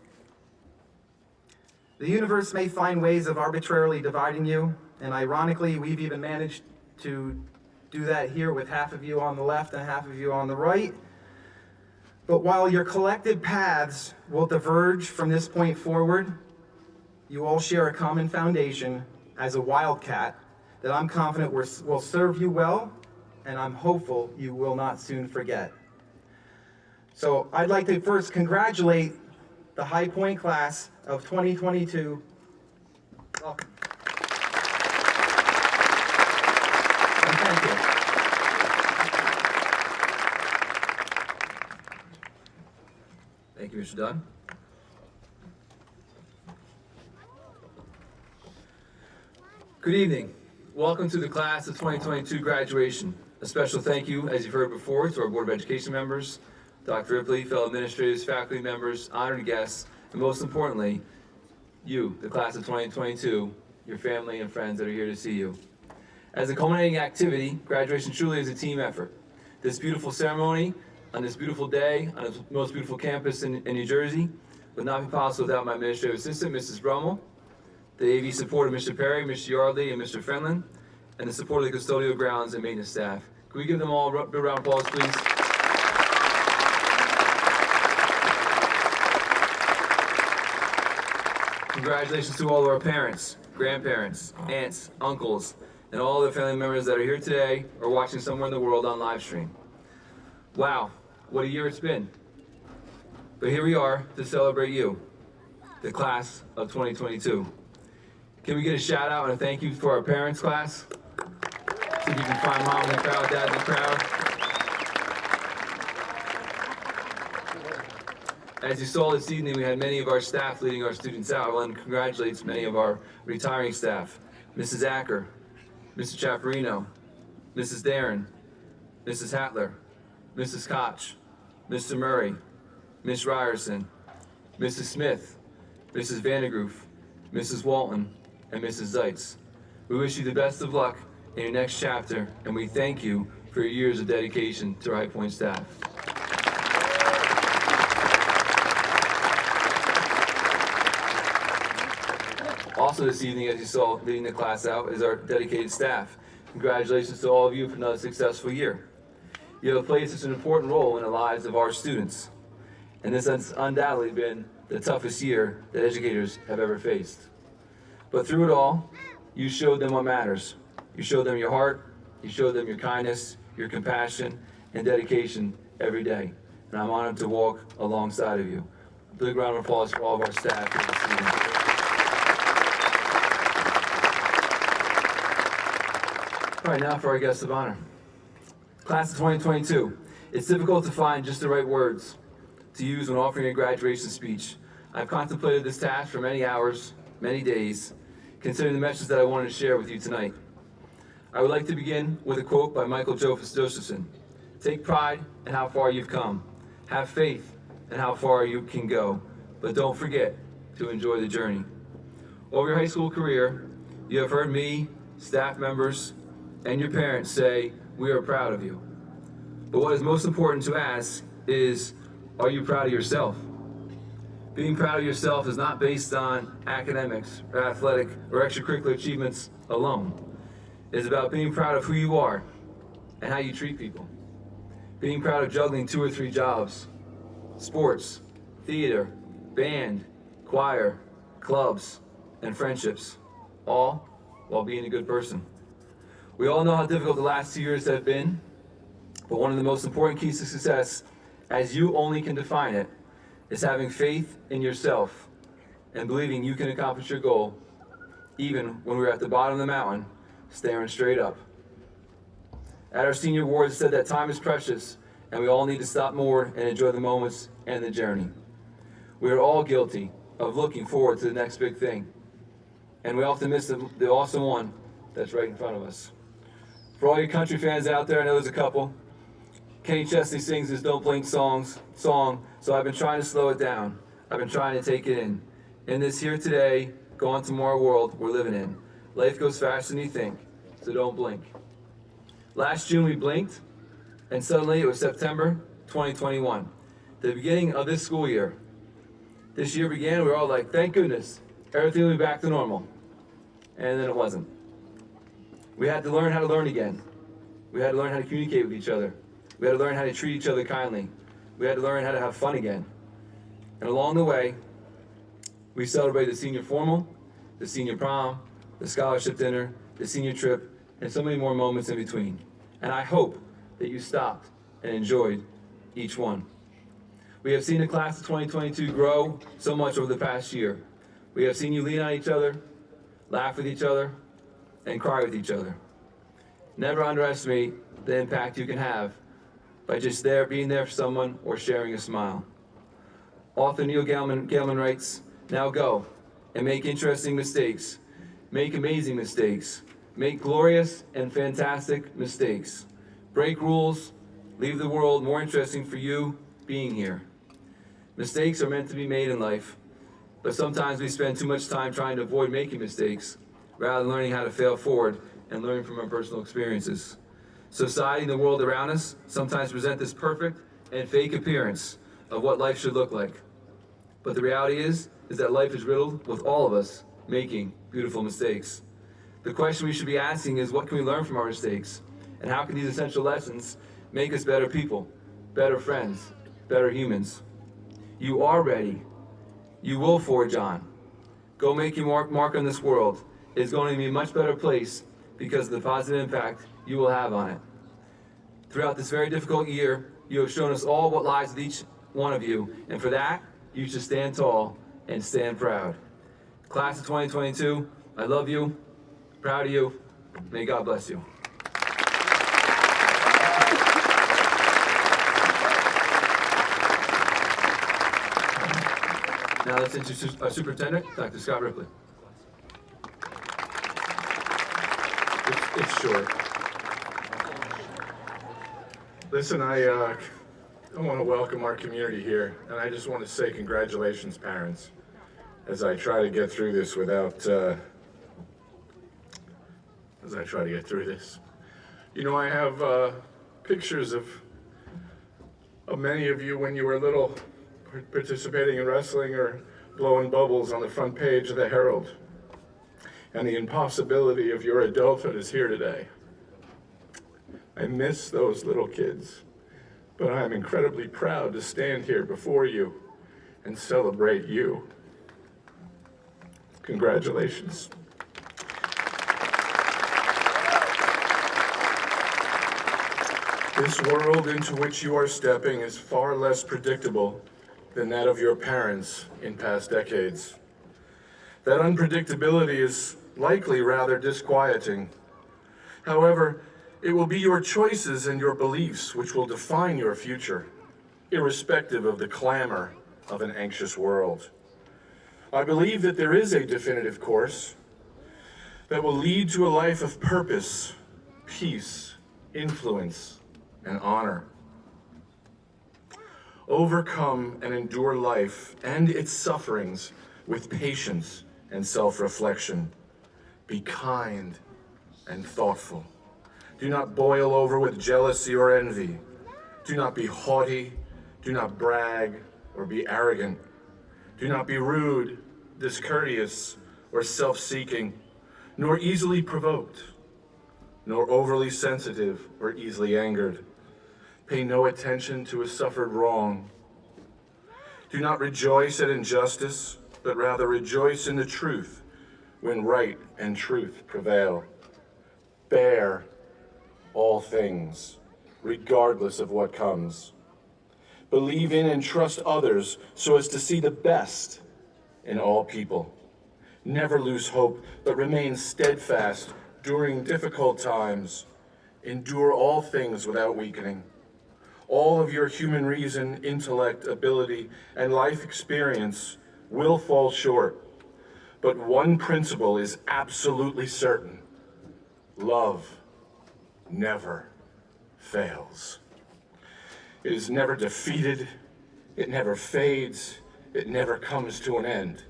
The universe may find ways of arbitrarily dividing you, and ironically, we've even managed to do that here with half of you on the left and half of you on the right. But while your collective paths will diverge from this point forward, you all share a common foundation as a wildcat that I'm confident will serve you well, and I'm hopeful you will not soon forget. So I'd like to first congratulate the High Point class of 2022. Welcome. And thank you. Thank you, Mr. Dunn. Good evening. Welcome to the class of 2022 graduation. A special thank you, as you've heard before, to our Board of Education members, Dr. Ripley, fellow administrators, faculty members, honored guests, and most importantly, you, the class of 2022, your family and friends that are here to see you. As a culminating activity, graduation truly is a team effort. This beautiful ceremony, on this beautiful day, on the most beautiful campus in New Jersey, would not be possible without my administrative assistant, Mrs. Brummel, the AV support of Mr. Perry, Mr. Yardley, and Mr. Frenlin, and the support of the custodial grounds and maintenance staff. Can we give them all a big round of applause, please? Congratulations to all of our parents, grandparents, aunts, uncles, and all the family members that are here today or watching somewhere in the world on live stream. Wow, what a year it's been. But here we are to celebrate you, the class of 2022. Can we get a shout out and a thank you for our parents class? See if you can find mom in the crowd, dad in the crowd. As you saw this evening, we had many of our staff leading our students out. I want to congratulate many of our retiring staff. Mrs. Acker, Mr. Chaparino, Mrs. Darren, Mrs. Hatler, Mrs. Koch, Mr. Murray, Ms. Ryerson, Mrs. Smith, Mrs. Vandegroof, Mrs. Walton, and Mrs. Zeitz. We wish you the best of luck in your next chapter, and we thank you for your years of dedication to our High Point staff. Also this evening, as you saw leading the class out, is our dedicated staff. Congratulations to all of you for another successful year. You have played such an important role in the lives of our students, and this has undoubtedly been the toughest year that educators have ever faced. But through it all, you showed them what matters. You showed them your heart, you showed them your kindness, your compassion, and dedication every day. And I'm honored to walk alongside of you. A big round of applause for all of our staff here this evening. All right, now for our guests of honor. Class of 2022. It's difficult to find just the right words to use when offering a graduation speech. I've contemplated this task for many hours, many days, considering the message that I wanted to share with you tonight. I would like to begin with a quote by Michael Josephson. Take pride in how far you've come. Have faith in how far you can go, but don't forget to enjoy the journey. Over your high school career, you have heard me, staff members, and your parents say, we are proud of you. But what is most important to ask is, Are you proud of yourself? Being proud of yourself is not based on academics or athletic or extracurricular achievements alone. It is about being proud of who you are and how you treat people. Being proud of juggling 2 or 3 jobs, sports, theater, band, choir, clubs, and friendships, all while being a good person. We all know how difficult the last 2 years have been, but one of the most important keys to success, as you only can define it, is having faith in yourself and believing you can accomplish your goal even when we're at the bottom of the mountain, staring straight up. At our senior awards, it said that time is precious and we all need to stop more and enjoy the moments and the journey. We are all guilty of looking forward to the next big thing, and we often miss the awesome one that's right in front of us. For all you country fans out there, I know there's a couple, Kenny Chesney sings his Don't Blink song, so I've been trying to slow it down. I've been trying to take it in. In this here today, gone tomorrow world we're living in, life goes faster than you think, so don't blink. Last June we blinked, and suddenly it was September 2021, the beginning of this school year. This year began, we were all like, thank goodness, everything will be back to normal. And then it wasn't. We had to learn how to learn again. We had to learn how to communicate with each other. We had to learn how to treat each other kindly. We had to learn how to have fun again. And along the way, we celebrated the senior formal, the senior prom, the scholarship dinner, the senior trip, and so many more moments in between. And I hope that you stopped and enjoyed each one. We have seen the class of 2022 grow so much over the past year. We have seen you lean on each other, laugh with each other, and cry with each other. Never underestimate the impact you can have by just being there for someone or sharing a smile. Author Neil Gaiman writes, now go and make interesting mistakes, make amazing mistakes, make glorious and fantastic mistakes. Break rules, leave the world more interesting for you being here. Mistakes are meant to be made in life, but sometimes we spend too much time trying to avoid making mistakes rather than learning how to fail forward and learn from our personal experiences. Society and the world around us sometimes present this perfect and fake appearance of what life should look like. But the reality is that life is riddled with all of us making beautiful mistakes. The question we should be asking is, what can we learn from our mistakes? And how can these essential lessons make us better people, better friends, better humans? You are ready. You will forge on. Go make your mark on this world. It's going to be a much better place because of the positive impact you will have on it. Throughout this very difficult year, you have shown us all what lies with each one of you, and for that, you should stand tall and stand proud. Class of 2022, I love you, proud of you, may God bless you. Now let's introduce our superintendent, Dr. Scott Ripley. It's short. Listen, I want to welcome our community here, and I just want to say congratulations, parents, as I try to get through this You know, I have pictures of many of you when you were little, participating in wrestling or blowing bubbles on the front page of the Herald. And the impossibility of your adulthood is here today. I miss those little kids, but I am incredibly proud to stand here before you and celebrate you. Congratulations. This world into which you are stepping is far less predictable than that of your parents in past decades. That unpredictability is likely rather disquieting. However, it will be your choices and your beliefs which will define your future, irrespective of the clamor of an anxious world. I believe that there is a definitive course that will lead to a life of purpose, peace, influence, and honor. Overcome and endure life and its sufferings with patience and self-reflection. Be kind and thoughtful. Do not boil over with jealousy or envy. Do not be haughty. Do not brag or be arrogant. Do not be rude, discourteous, or self-seeking, nor easily provoked, nor overly sensitive or easily angered. Pay no attention to a suffered wrong. Do not rejoice at injustice, but rather rejoice in the truth when right and truth prevail. Bear all things, regardless of what comes. Believe in and trust others so as to see the best in all people. Never lose hope, but remain steadfast during difficult times. Endure all things without weakening. All of your human reason, intellect, ability, and life experience will fall short. But one principle is absolutely certain. Love never fails. It is never defeated, it never fades, it never comes to an end.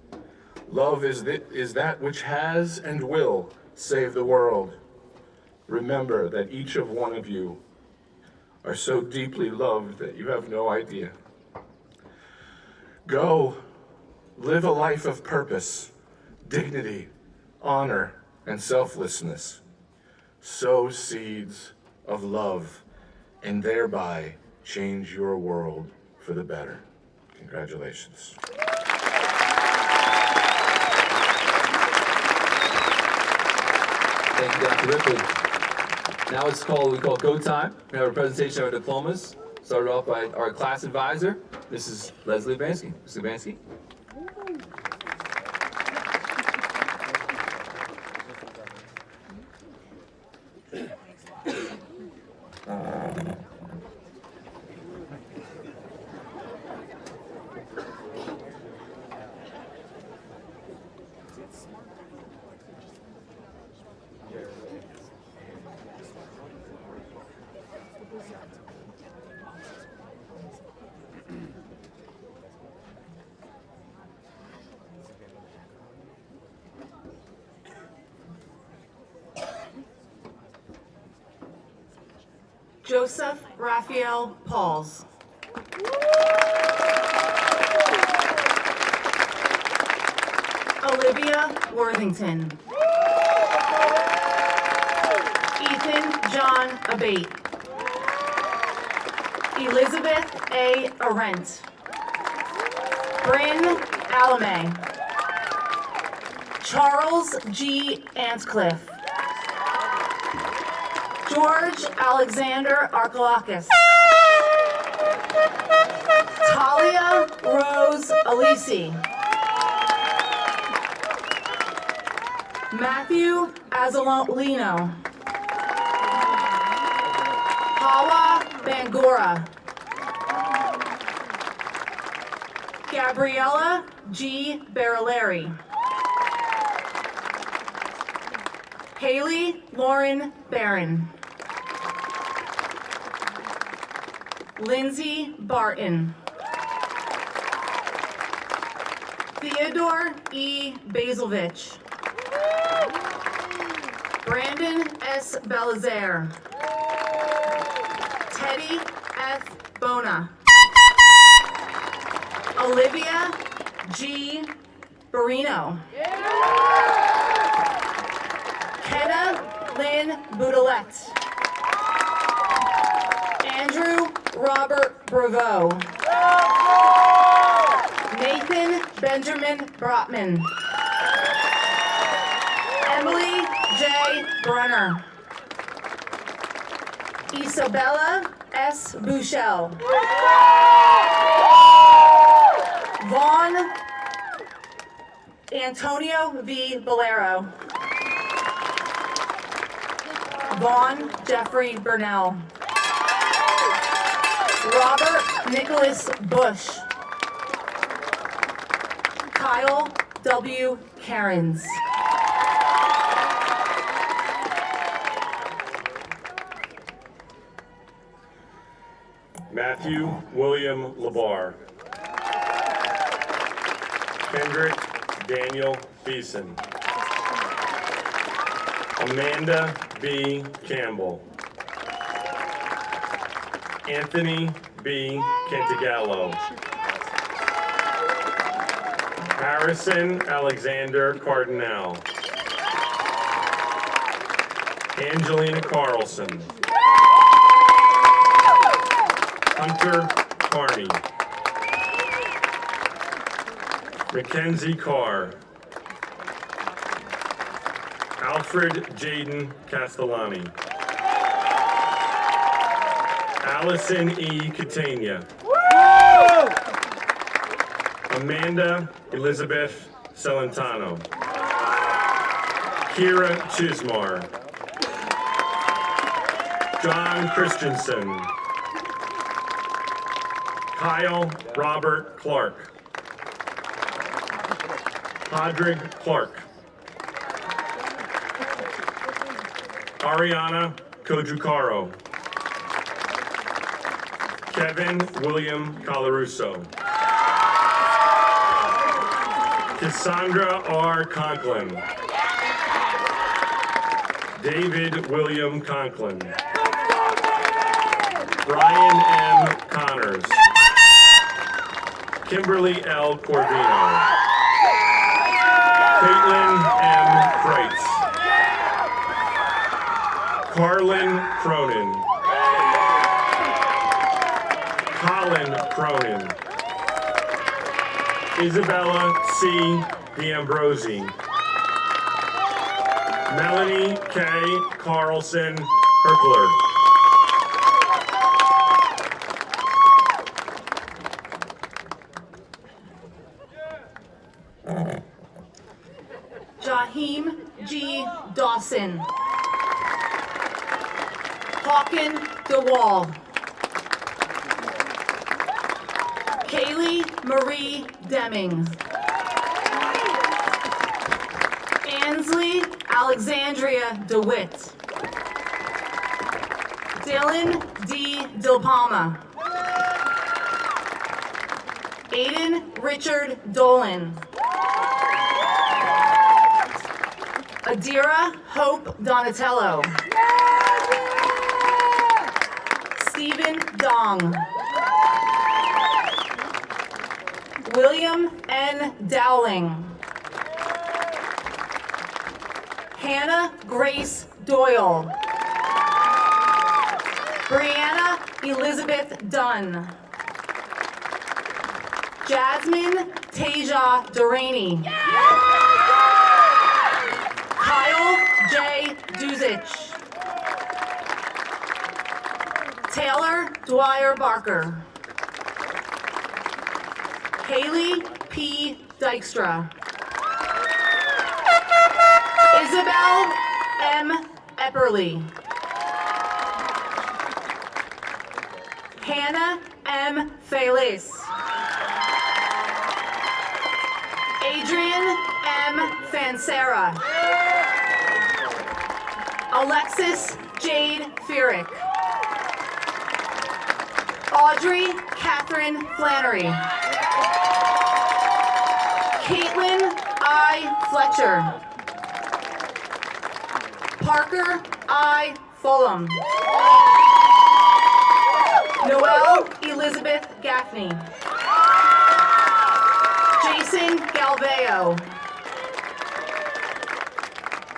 Love is that which has and will save the world. Remember that each of one of you are so deeply loved that you have no idea. Go, live a life of purpose, dignity, honor, and selflessness. Sow seeds of love and thereby change your world for the better. Congratulations. Thank you, Dr. Ripley. Now it's we call go time. We have a presentation of our diplomas, started off by our class advisor, Mrs. Leslie Bansky. Mrs. Bansky. Joseph Raphael Pauls. Olivia Worthington. Ethan John Abate. Elizabeth A. Arendt. Bryn Alumni. Charles G. Antcliffe. George Alexander Arkalakis. Talia Rose Alisi. Matthew Azzolino. Hawa Bangura. Gabriella G. Barilari. Haley Lauren Barron. Lindsay Barton. Theodore E. Basilvich. Brandon S. Belizaire. Teddy F. Bona. Olivia G. Barino. Kenna Lynn Boudelette. Andrew Robert Bravo. Nathan Benjamin Brotman. Emily J. Brunner. Isabella S. Bouchel. Vaughn Antonio V. Bolero. Vaughn Jeffrey Burnell. Robert Nicholas Bush. Kyle W. Cairns. Matthew William Labar. Kendrick Daniel Beeson. Amanda B. Campbell. Anthony B. Cantagallo. Harrison Alexander Cardinal. Angelina Carlson. Hunter Carney. Mackenzie Carr. Alfred Jaden Castellani. Allison E. Catania. Amanda Elizabeth Celentano. Kira Chismar. John Christensen. Kyle Robert Clark. Podrick Clark. Ariana Kojucaro. Kevin William Colarusso. Cassandra R. Conklin. David William Conklin. Brian M. Connors. Kimberly L. Corvino. Caitlin M. Kreitz. Carlin Cronin. Colin Cronin. Isabella C. D'Ambrosi. Melanie K. Carlson Herkler. Jaheim G. Dawson. Hawken DeWall. Kaylee Marie Deming. Ansley Alexandria DeWitt. Dylan D. Dilpalma. Aiden Richard Dolan. Adira Hope Donatello. Stephen Dong. William N. Dowling. Hannah Grace Doyle. Brianna Elizabeth Dunn. Jasmine Tasia Duraney. Kyle J. Duzich. Taylor Dwyer Barker. Haley P. Dykstra. Isabel M. Epperly. Hannah M. Feliz. Adrian M. Fansera. Alexis Jade Feerick. Audrey Catherine Flannery. Caitlin I. Fletcher. Parker I. Fulham. Noelle Elizabeth Gaffney. Jason Galveo.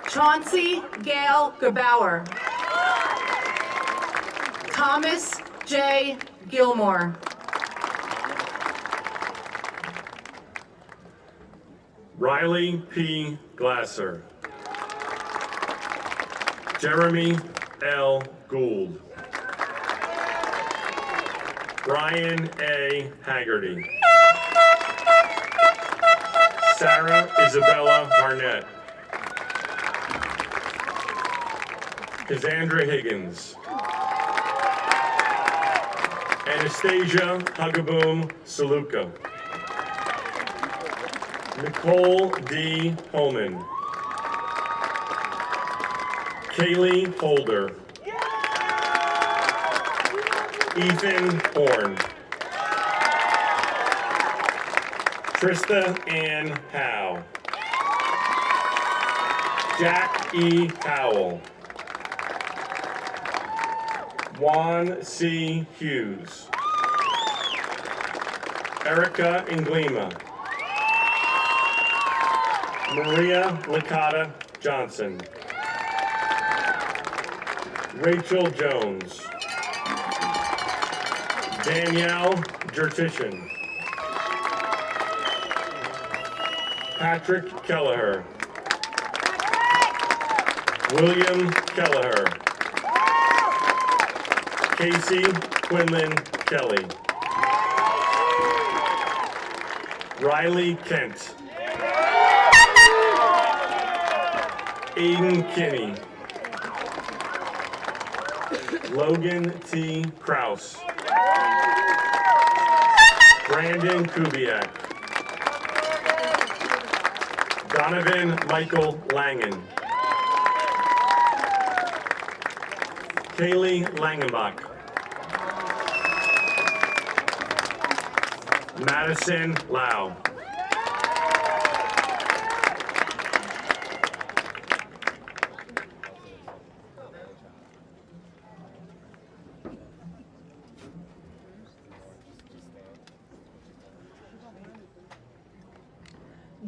Chauncey Gail Gerbauer. Thomas J. Gilmore. Riley P. Glasser. Jeremy L. Gould. Brian A. Haggerty. Sarah Isabella Harnett. Cassandra Higgins. Anastasia Hugaboom Saluka. Nicole D. Holman. Kaylee Holder. Ethan Horn. Trista Ann Howe. Jack E. Howell. Juan C. Hughes. Erica Inglima. Maria Licata Johnson. Rachel Jones. Danielle Jertishin. Patrick Kelleher. William Kelleher. Casey Quinlan Kelly. Riley Kent. Aiden Kinney. Logan T. Kraus. Brandon Kubiak. Donovan Michael Langen. Kaylee Langenbach. Madison Lau.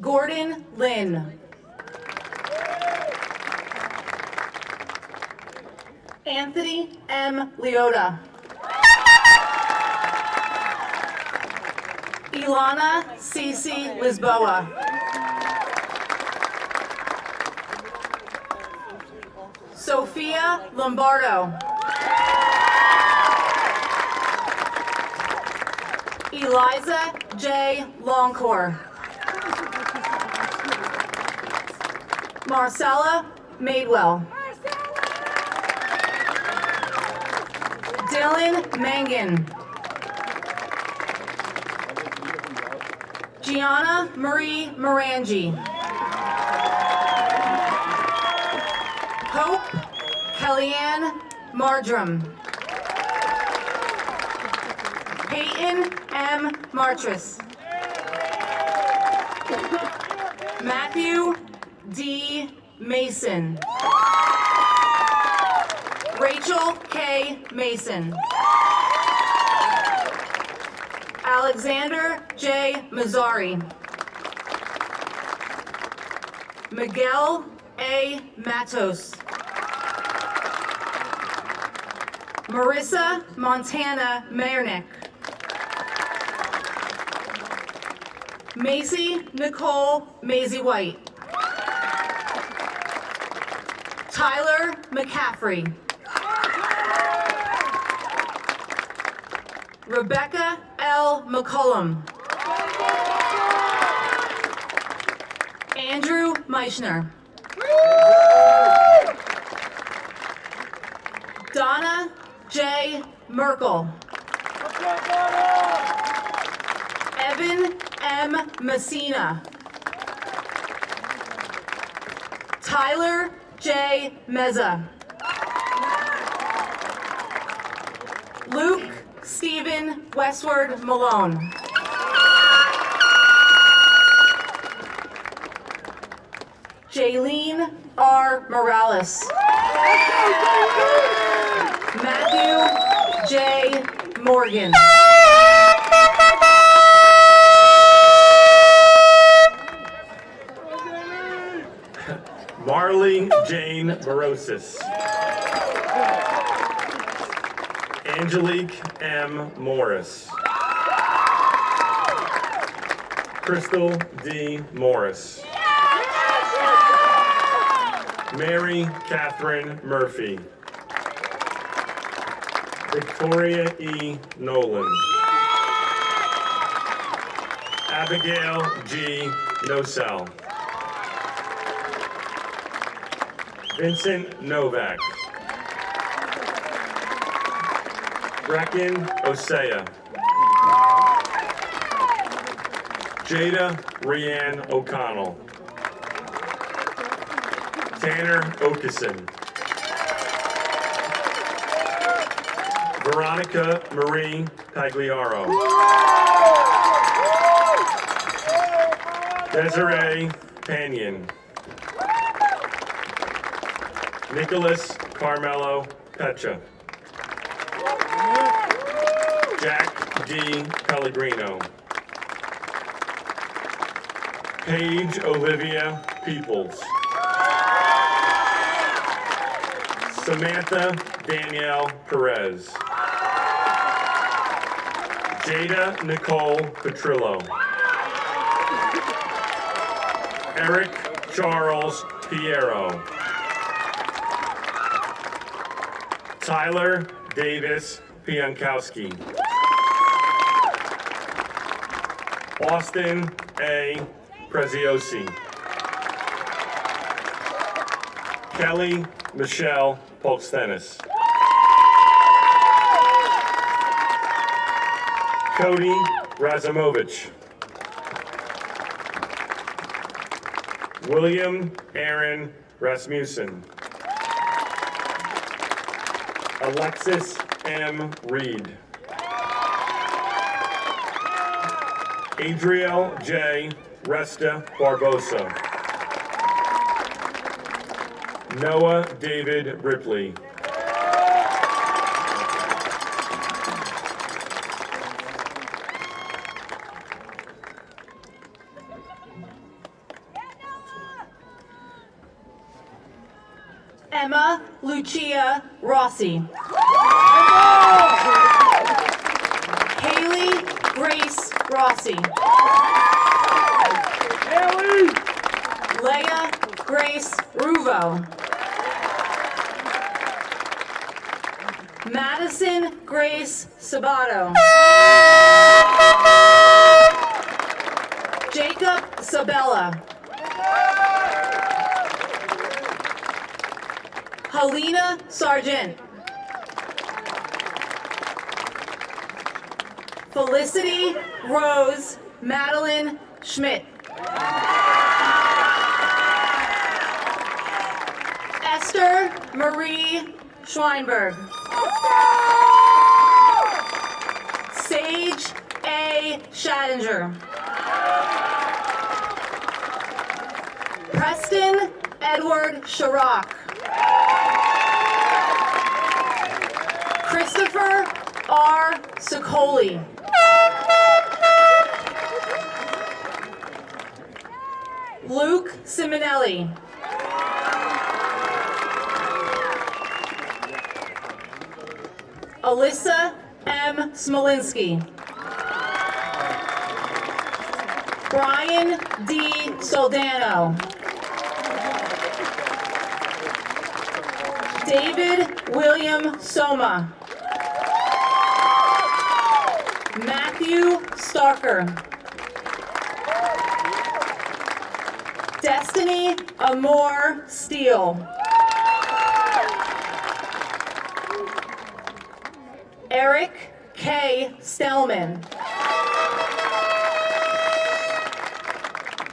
Gordon Lynn. Anthony M. Leota. Ilana Cece Lisboa. Sophia Lombardo. Eliza J. Longcore. Marcella Madewell. Dylan Mangan. Gianna Marie Morangi. Hope Kellyanne Mardrum. Peyton M. Martris. Matthew D. Mason. Rachel K. Mason. Alexander J. Mazzari. Miguel A. Matos. Marissa Montana Mayernick. Macy Nicole Maisie White. Tyler McCaffrey. Rebecca L. McCullum. Andrew Meichner. Donna J. Merkel. Evan M. Messina. Tyler J. Meza. Luke Stephen Westward Malone. Jaylene R. Morales. Matthew J. Morgan. Marley Jane Morosis. Angelique M. Morris. Crystal D. Morris. Mary Catherine Murphy. Victoria E. Nolan. Abigail G. Nosel. Vincent Novak. Brecken Osea. Jada Rianne O'Connell. Tanner Okeson. Veronica Marie Pagliaro. Desiree Panion. Nicholas Carmelo Pecha. Jack D. Pellegrino. Paige Olivia Peoples. Samantha Danielle Perez. Jada Nicole Petrillo. Eric Charles Piero. Tyler Davis Piankowski. Austin A. Preziosi. Kelly Michelle Polkstenis. Cody Razimovich. William Aaron Rasmussen. Alexis M. Reed. Adriel J. Resta Barbosa. Noah David Ripley. Emma Lucia Rossi. Haley Grace Rossi. Leah Grace Ruvo. Madison Grace Sabato. Jacob Sabella. Helena Sargent. Felicity Rose Madeline Schmidt. Esther Marie Schweinberg. Sage A. Schattinger. Preston Edward Sharrock. Christopher R. Sicoli. Luke Simonelli. Alyssa M. Smolinski. Brian D. Soldano. David William Soma. Matthew Starker. Destiny Amore Steele. Eric K. Stellman.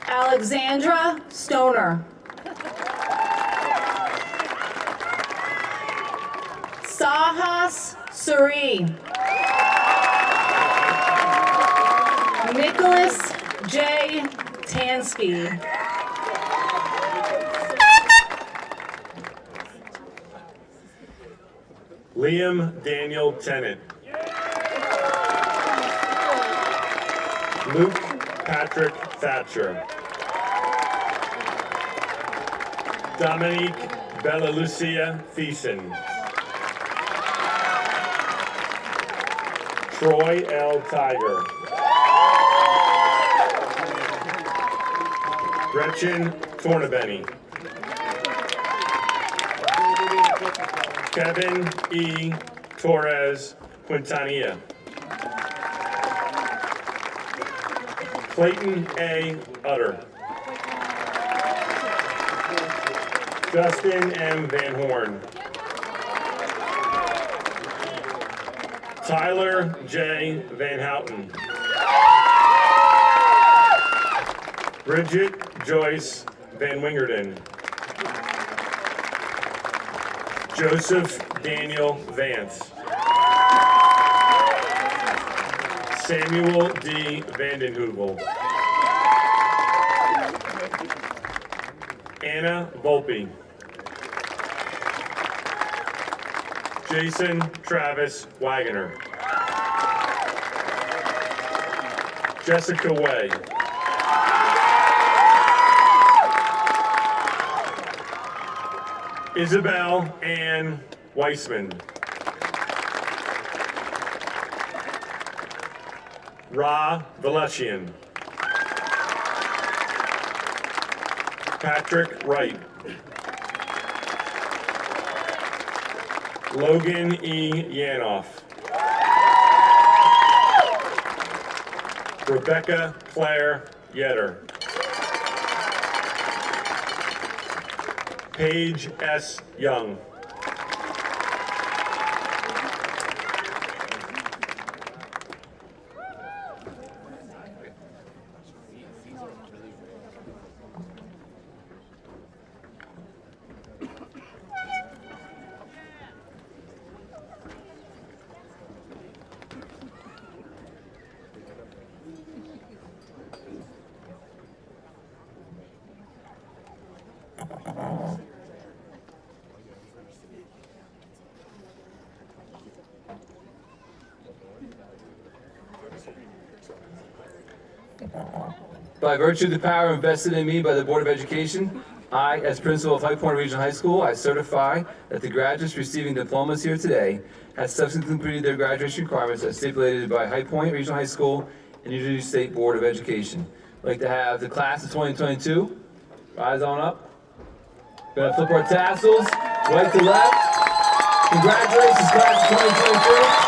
Alexandra Stoner. Sahas Suri. Nicholas J. Tansky. Liam Daniel Tennant. Luke Patrick Thatcher. Dominique Bellalucia Thiessen. Troy L. Tiger. Gretchen Tornabeni. Kevin E. Torres Quintanilla. Clayton A. Utter. Justin M. Van Horn. Tyler J. Van Houten. Bridget Joyce Van Wingerden. Joseph Daniel Vance. Samuel D. Vandenheuvel. Anna Volpe. Jason Travis Wagoner. Jessica Way. Isabel Ann Weissman. Ra Valechian. Patrick Wright. Logan E. Yanoff. Rebecca Claire Yetter. Paige S. Young. By virtue of the power invested in me by the Board of Education, I, as principal of High Point Regional High School, I certify that the graduates receiving diplomas here today have subsequently completed their graduation requirements as stipulated by High Point Regional High School and New Jersey State Board of Education. I'd like to have the class of 2022 rise on up. We're gonna flip our tassels right to left. Congratulations, class of 2022.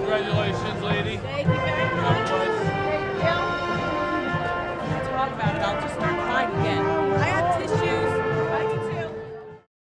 Congratulations, ladies.